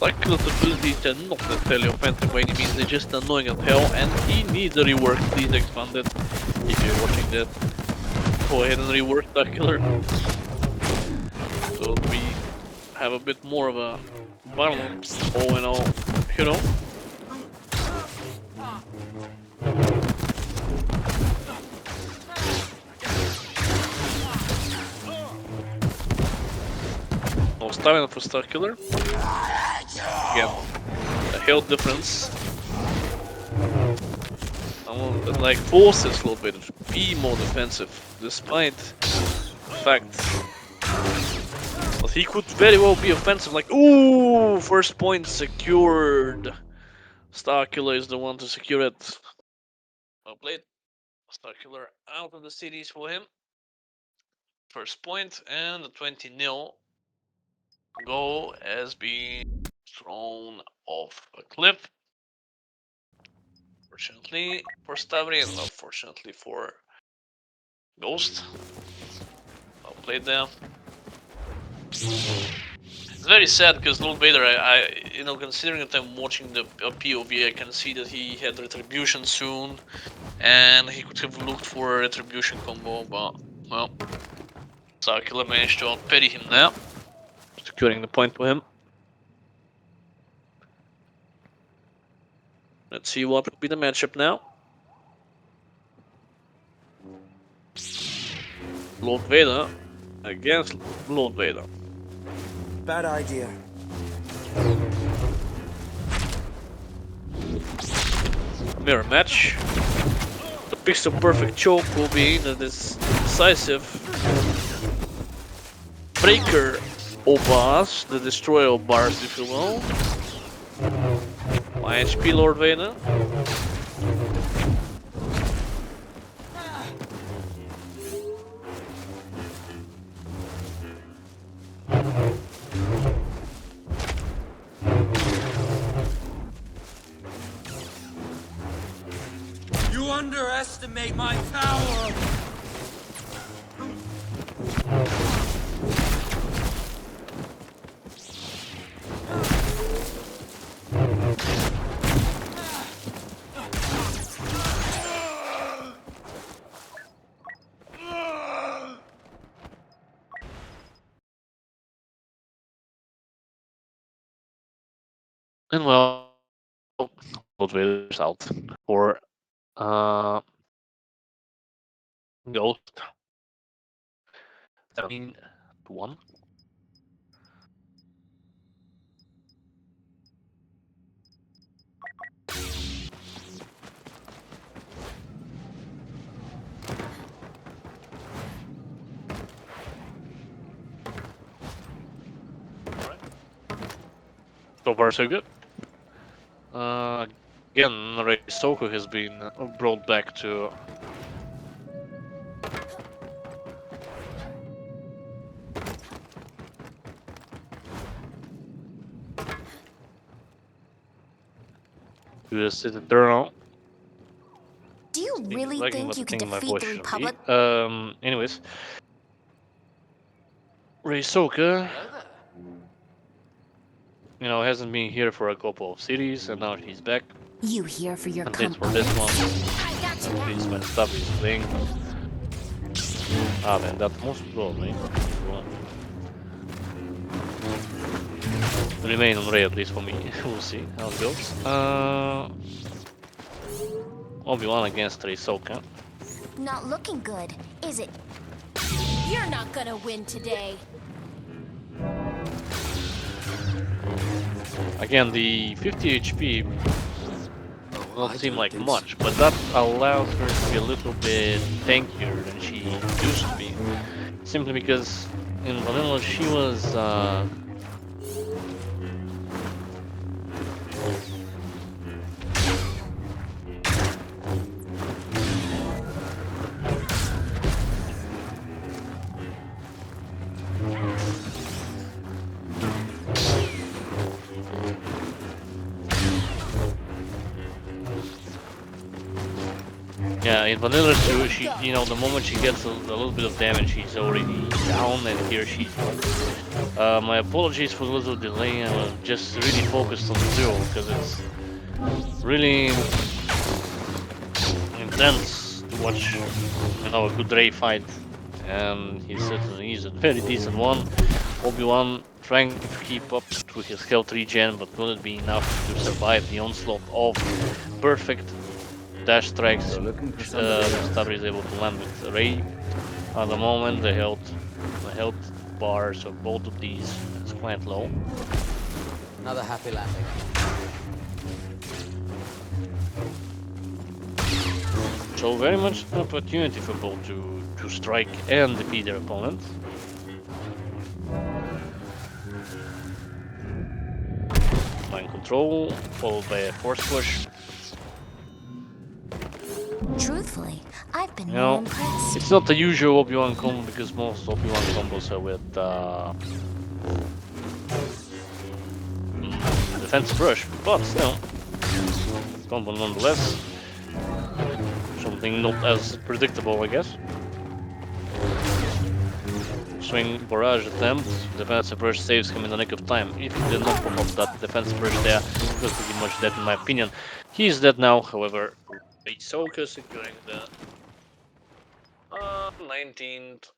StAvRi's abilities are not necessarily offensive by any means, they're just annoying as hell, and he needs a rework. Please expand it. If you're watching that, go ahead and rework StAvRi, so we have a bit more of a balance, all in all, you know. No stamina for StAvRi. Again, a health difference. Someone like forces Lord Vader to be more defensive, despite the fact that he could very well be offensive. Like, ooh, first point secured. StAvRi is the one to secure it. Well played. StAvRi out of the cities for him. First point, and the 20-0 goal has been thrown off a cliff. Fortunately for StAvRi, and unfortunately for Ghost. Well played there. It's very sad because Lord Vader, you know, considering that I'm watching the POV, I can see that he had retribution soon, and he could have looked for a retribution combo, but well, StAvRi managed to outparry him there, securing the point for him. Let's see what will be the matchup now. Lord Vader against Lord Vader. Bad idea. Mirror match. The pixel perfect choke will be the decisive breaker of bars, the destroyer of bars, if you will. 1 HP Lord Vader. You underestimate my power! And well, Lord Vader's out for Ghost. 17-1. So far, so good. Again, Reisoku has been brought back to the City Eternal. Do you really think you can defeat the Republic? Anyways, Reisoku, you know, hasn't been here for a couple of cities, and now he's back. You here for your And for this one, please when stuff is playing. Ah man, that's most probably. Well, remain on Ray at least for me. We'll see how it goes. Obi-Wan against Reisoku. Not looking good, is it? You're not gonna win today. Again, the 50 HP will not seem like much, but that allows her to be a little bit tankier than she used to be. Simply because in vanilla she was Yeah, in Vanilla 2, you know, the moment she gets a little bit of damage, she's already down, and here she's not. My apologies for the little delay. I was just really focused on the duel because it's really intense to watch, you know, a good Ray fight, and he certainly is a very decent one. Obi-Wan trying to keep up with his health regen, but will it be enough to survive the onslaught of perfect dash strikes which StAvRi is able to land with Ray? At the moment, the health bars of both of these is quite low. Another happy landing. So very much an opportunity for both to strike and defeat their opponent. Mind control, followed by a force push. Truthfully, I've been You more know, impressed. it's not the usual Obi-Wan combo because most Obi-Wan combos are with defensive rush, but still, combo nonetheless. Something not as predictable, I guess. Swing barrage attempt, defensive rush saves him in the nick of time. If he did not pop up that defensive rush there, he was pretty much dead in my opinion. He is dead now, however. Ahsoka securing the 19th,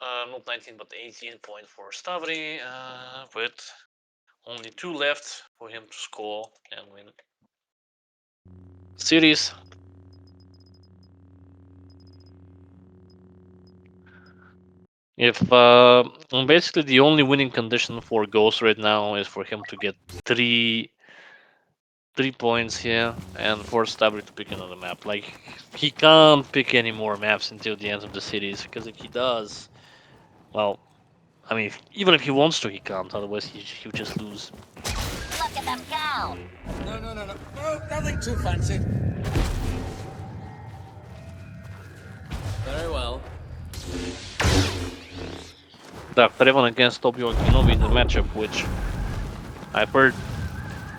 not 19, but 18 point for StAvRi, with only 2 left for him to score and win series. If basically the only winning condition for Ghost right now is for him to get 3 points here and force StAvRi to pick another map. Like, he can't pick any more maps until the end of the series, because if he does, well, I mean, even if he wants to, he can't. Otherwise, he'll just lose. Look at them go! No, nothing too fancy. Very well. Dark Revan against Obi-Wan Kenobi in the matchup, which I've heard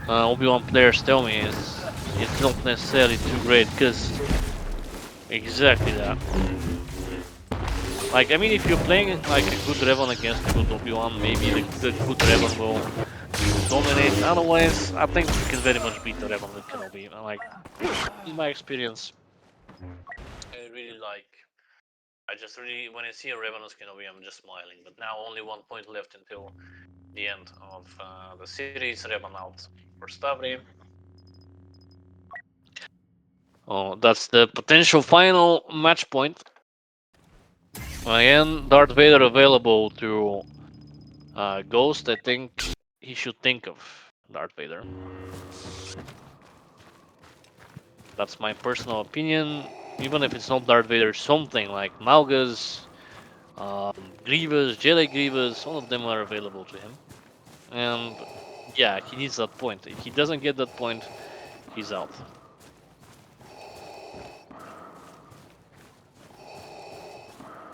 Obi-Wan players tell me it's not necessarily too great, because exactly that. Like, I mean, if you're playing like a good Revan against a good Obi-Wan, maybe the good Revan will dominate. Otherwise, I think you can very much beat the Revan with Kenobi. Like, in my experience, I really like. I just really, when I see a Revan as Kenobi, I'm just smiling. But now only 1 point left until the end of the series. Revan out for StAvRi. Oh, that's the potential final match point. Again, Darth Vader available to Ghost. I think he should think of Darth Vader. That's my personal opinion. Even if it's not Darth Vader, something like Malgus, Grievous, Jedi Grievous, all of them are available to him. And yeah, he needs that point. If he doesn't get that point, he's out.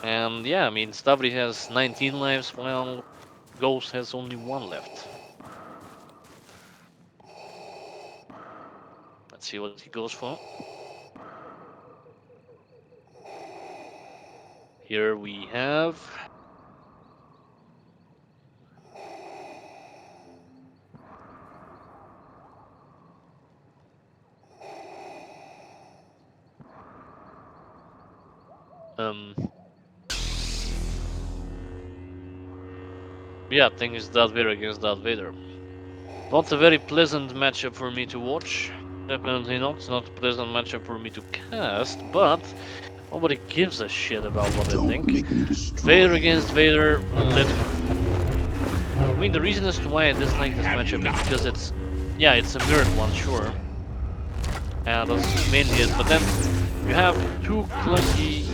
And yeah, I mean, StAvRi has 19 lives, while Ghost has only 1 left. Let's see what he goes for. Here we have yeah, thing is Darth Vader against Darth Vader. Not a very pleasant matchup for me to watch. Definitely not. It's not a pleasant matchup for me to cast, but nobody gives a shit about what I think. Vader against Vader. I mean, the reason as to why I dislike this matchup is because it's a mirrored one, sure. And that's mainly it. But then you have 2 clunky,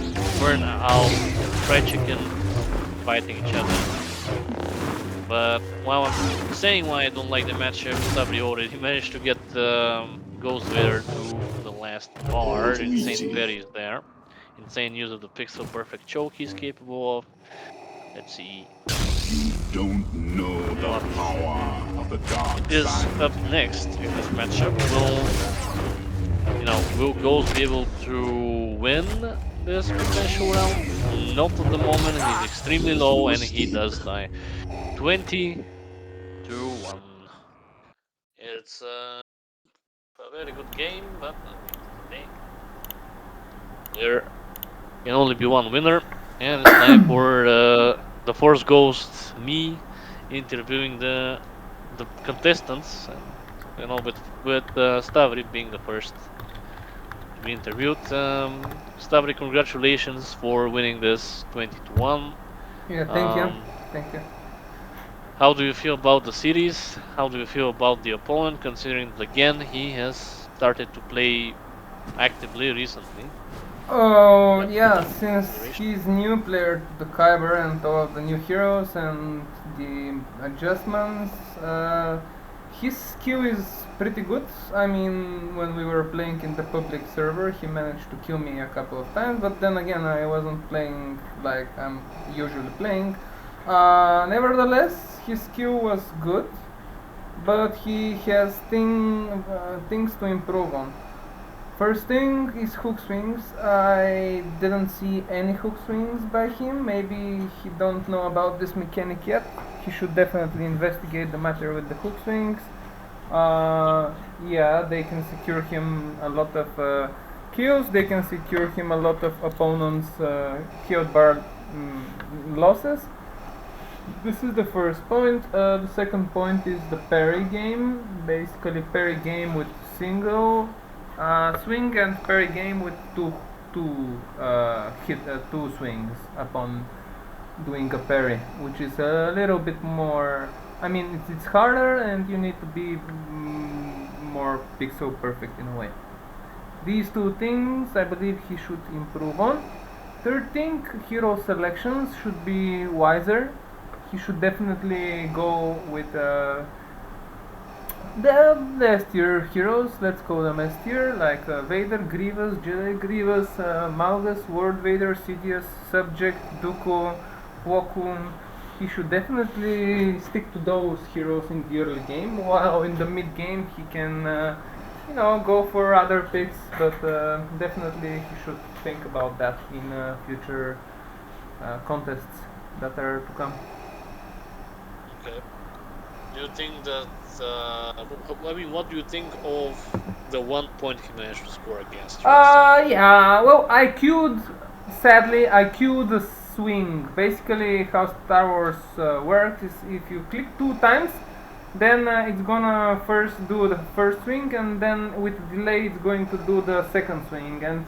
burn out, fried chicken fighting each other. But while I'm saying why I don't like the matchup, StAvRi already managed to get Ghost Vader to the last bar. Insane Perry is there. Insane use of the pixel perfect choke he's capable of. Let's see. You don't know the power of the dark Is side. up next in this matchup. Will will Ghost be able to win this potential round? Not at the moment. He's extremely low, and he does die. 20 to 1. It's a very good game, but today there can only be one winner, and it's time for the Force Ghost, me, interviewing the contestants, and with StAvRi being the first to be interviewed. StAvRi, congratulations for winning this 20 to 1. Yeah, thank you. Thank you. How do you feel about the series? How do you feel about the opponent, considering that again he has started to play actively recently? Oh yeah, since he's new player to the KYBER and all of the new heroes and the adjustments, his skill is pretty good. I mean, when we were playing in the public server, he managed to kill me a couple of times, but then again, I wasn't playing like I'm usually playing. Nevertheless, his skill was good, but he has things to improve on. First thing is hook swings. I didn't see any hook swings by him. Maybe he don't know about this mechanic yet. He should definitely investigate the matter with the hook swings. Yeah, they can secure him a lot of kills. They can secure him a lot of opponents' KYBER losses. This is the first point. The second point is the parry game. Basically, parry game with single swing and parry game with two swings upon doing a parry, which is a little bit more. I mean, it's harder, and you need to be more pixel perfect in a way. These two things, I believe he should improve on. Third thing, hero selections should be wiser. He should definitely go with the S tier heroes, let's call them S tier, like Vader, Grievous, Jedi Grievous, Malgus, Ward Vader, Sidious, Subject, Dooku, Wakun. He should definitely stick to those heroes in the early game, while in the mid game he can, go for other picks, but definitely he should think about that in future contests that are to come. Okay. Do you think that? What do you think of the 1 point he managed to score against? Yeah. Well, sadly, I queued the swing. Basically, how Star Wars works is if you click 2 times, then it's gonna first do the first swing, and then with delay, it's going to do the second swing. And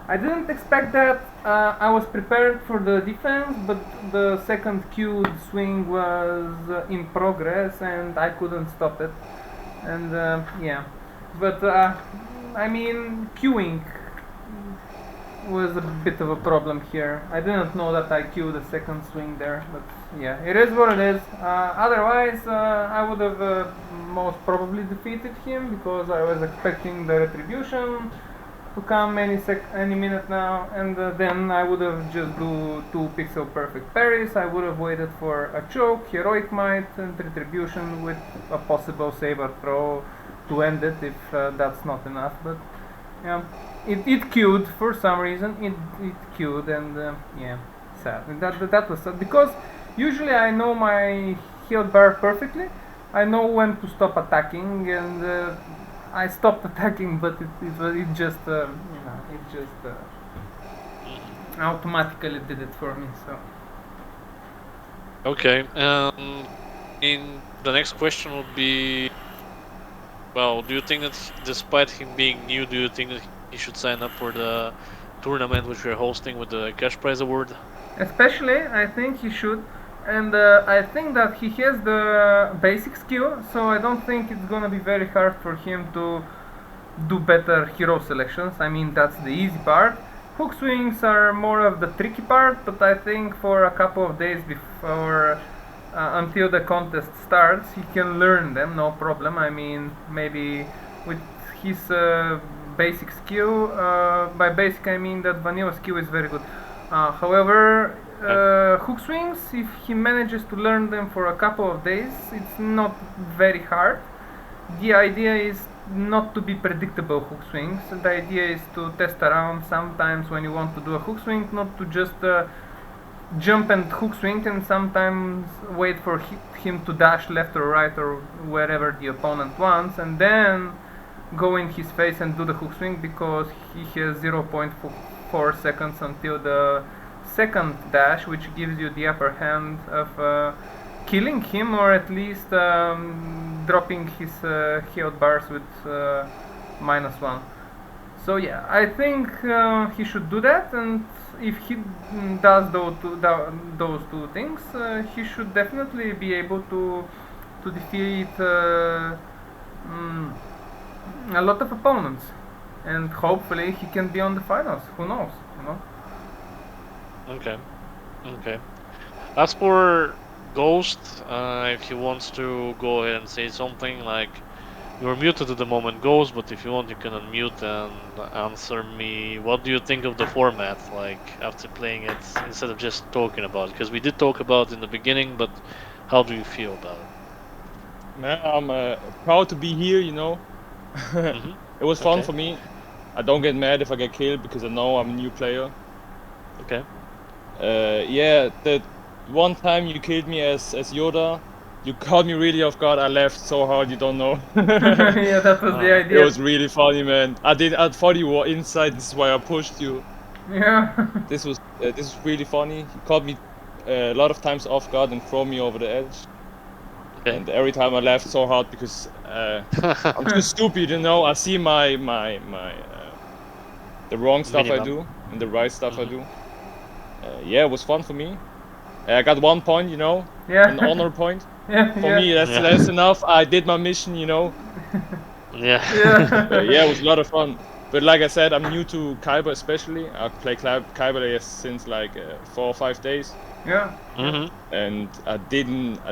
I didn't expect that. I was prepared for the defense, but the second queued swing was in progress and I couldn't stop it. And yeah, but I mean, queuing was a bit of a problem here. I didn't know that I queued the second swing there, but yeah, it is what it is. Otherwise, I would have most probably defeated him because I was expecting the retribution to come any minute now, and then I would have just do 2 pixel perfect parries. I would have waited for a choke, heroic might, and retribution with a possible saber throw to end it if that's not enough. But yeah, it queued for some reason. It queued, and yeah, sad. And that was sad because usually I know my health bar perfectly. I know when to stop attacking, and I stopped attacking, but it just automatically did it for me. So. Okay. In the next question would be, well, do you think that despite him being new, do you think that he should sign up for the tournament which we're hosting with the cash prize award? Especially, I think he should. And I think that he has the basic skill, so I don't think it's gonna be very hard for him to do better hero selections. I mean, that's the easy part. Hook swings are more of the tricky part, but I think for a couple of days before, until the contest starts, he can learn them, no problem. I mean, maybe with his basic skill, by basic I mean that vanilla skill is very good. However, hook swings, if he manages to learn them for a couple of days, it's not very hard. The idea is not to be predictable hook swings. The idea is to test around sometimes when you want to do a hook swing, not to just jump and hook swing, and sometimes wait for him to dash left or right or wherever the opponent wants, and then go in his face and do the hook swing, because he has 0.4 seconds until the second dash, which gives you the upper hand of killing him, or at least dropping his health bars with -1. So yeah, I think he should do that, and if he does those two things, he should definitely be able to defeat a lot of opponents, and hopefully he can be on the finals. Who knows, you know? Okay. Okay. As for Ghost, if he wants to go ahead and say something, like, you're muted at the moment, Ghost, but if you want, you can unmute and answer me. What do you think of the format, like, after playing it, instead of just talking about it? Because we did talk about it in the beginning, but how do you feel about it? Man, I'm proud to be here, you know. It was fun for me. I don't get mad if I get killed, because I know I'm a new player. Okay. Yeah, that one time you killed me as Yoda, you caught me really off guard. I laughed so hard, you don't know. Yeah, that was the idea. It was really funny, man. I thought you were inside. This is why I pushed you. Yeah. This was really funny. You caught me a lot of times off guard and throw me over the edge. Okay. And every time I laughed so hard because I'm too stupid, you know. I see the wrong stuff I do and the right stuff I do. Yeah, it was fun for me. I got 1 point, you know, an honor point. For me, that's enough. I did my mission, you know. Yeah. Yeah, it was a lot of fun. But like I said, I'm new to KYBER especially. I play KYBER since like 4 or 5 days. Yeah. And I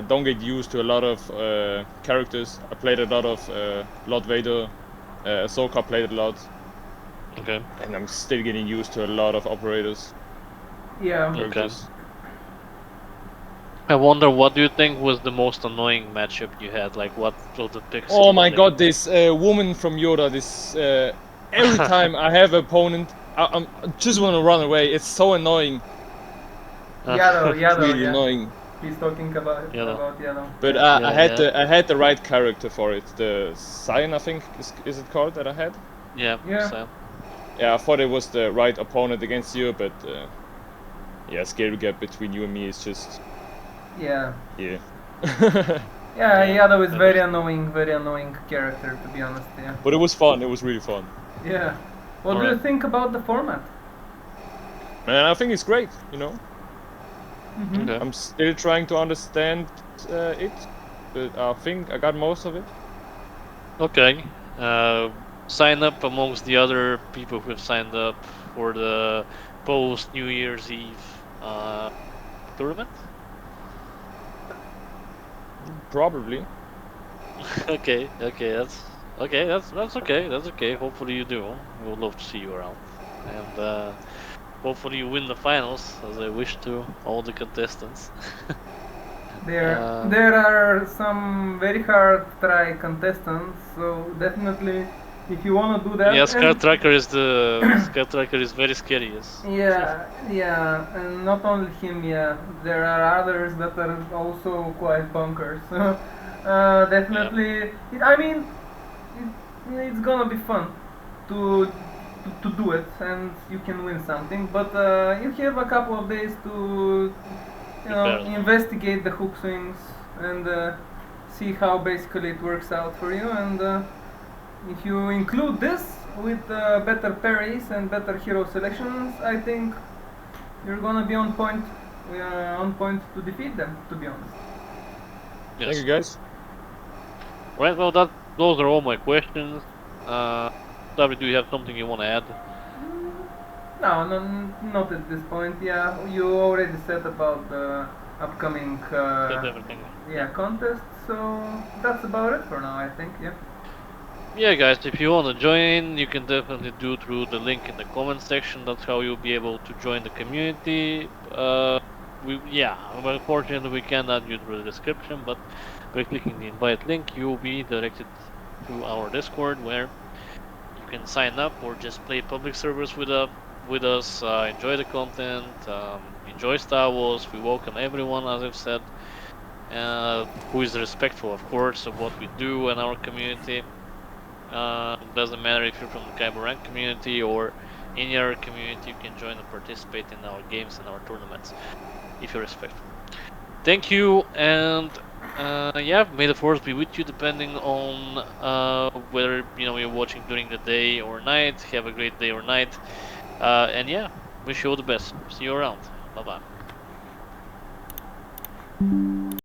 don't get used to a lot of characters. I played a lot of Lord Vader, Ahsoka played a lot. Okay. And I'm still getting used to a lot of operators. Yeah. Okay. I wonder, what do you think was the most annoying matchup you had? Like, what of the picks? Oh my god, this woman from Yoda, this every time I have an opponent, I just want to run away. It's so annoying. Yellow, really yeah. annoying. He's talking about Yellow. But I had the right character for it. The Cyan, I think, is it called, that I had? Yeah. Yeah. Yeah, I thought it was the right opponent against you, but yeah, skill gap between you and me is just... Yeah. Yeah. Yeah, Yellow is very annoying character, to be honest, yeah. But it was fun, it was really fun. Yeah. What do you think about the format? Man, I think it's great, you know. Okay. I'm still trying to understand it, but I think I got most of it. Okay. Sign up amongst the other people who have signed up for the post New Year's Eve tournament. Probably. Okay. That's okay. Hopefully you do. We would love to see you around, and hopefully you win the finals, as I wish to all the contestants. There are some very hard try contestants, so definitely, if you want to do that. Yeah, Scar Tracker is very scary. Yes. Yeah, and not only him. Yeah, there are others that are also quite bunkers. So definitely, it's gonna be fun to do it, and you can win something. But you have a couple of days to investigate the hook swings and see how basically it works out for you. And if you include this with better parries and better hero selections, I think you're gonna be on point to defeat them, to be honest. Yes. Thank you, guys. Right, well, those are all my questions. StAvRi, do you have something you want to add? No, not at this point. Yeah, you already said about the upcoming contest, so that's about it for now, I think. Yeah, guys, if you want to join, you can definitely do through the link in the comment section. That's how you'll be able to join the community. Unfortunately we cannot use the description, but by clicking the invite link, you will be directed to our Discord, where you can sign up or just play public servers with us. Enjoy the content, enjoy Star Wars. We welcome everyone, as I've said, who is respectful, of course, of what we do in our community. Doesn't matter if you're from the KYBER community or any other community, you can join and participate in our games and our tournaments if you're respectful. Thank you, and yeah, may the force be with you, depending on whether you're watching during the day or night. Have a great day or night, and yeah, wish you all the best. See you around. Bye bye.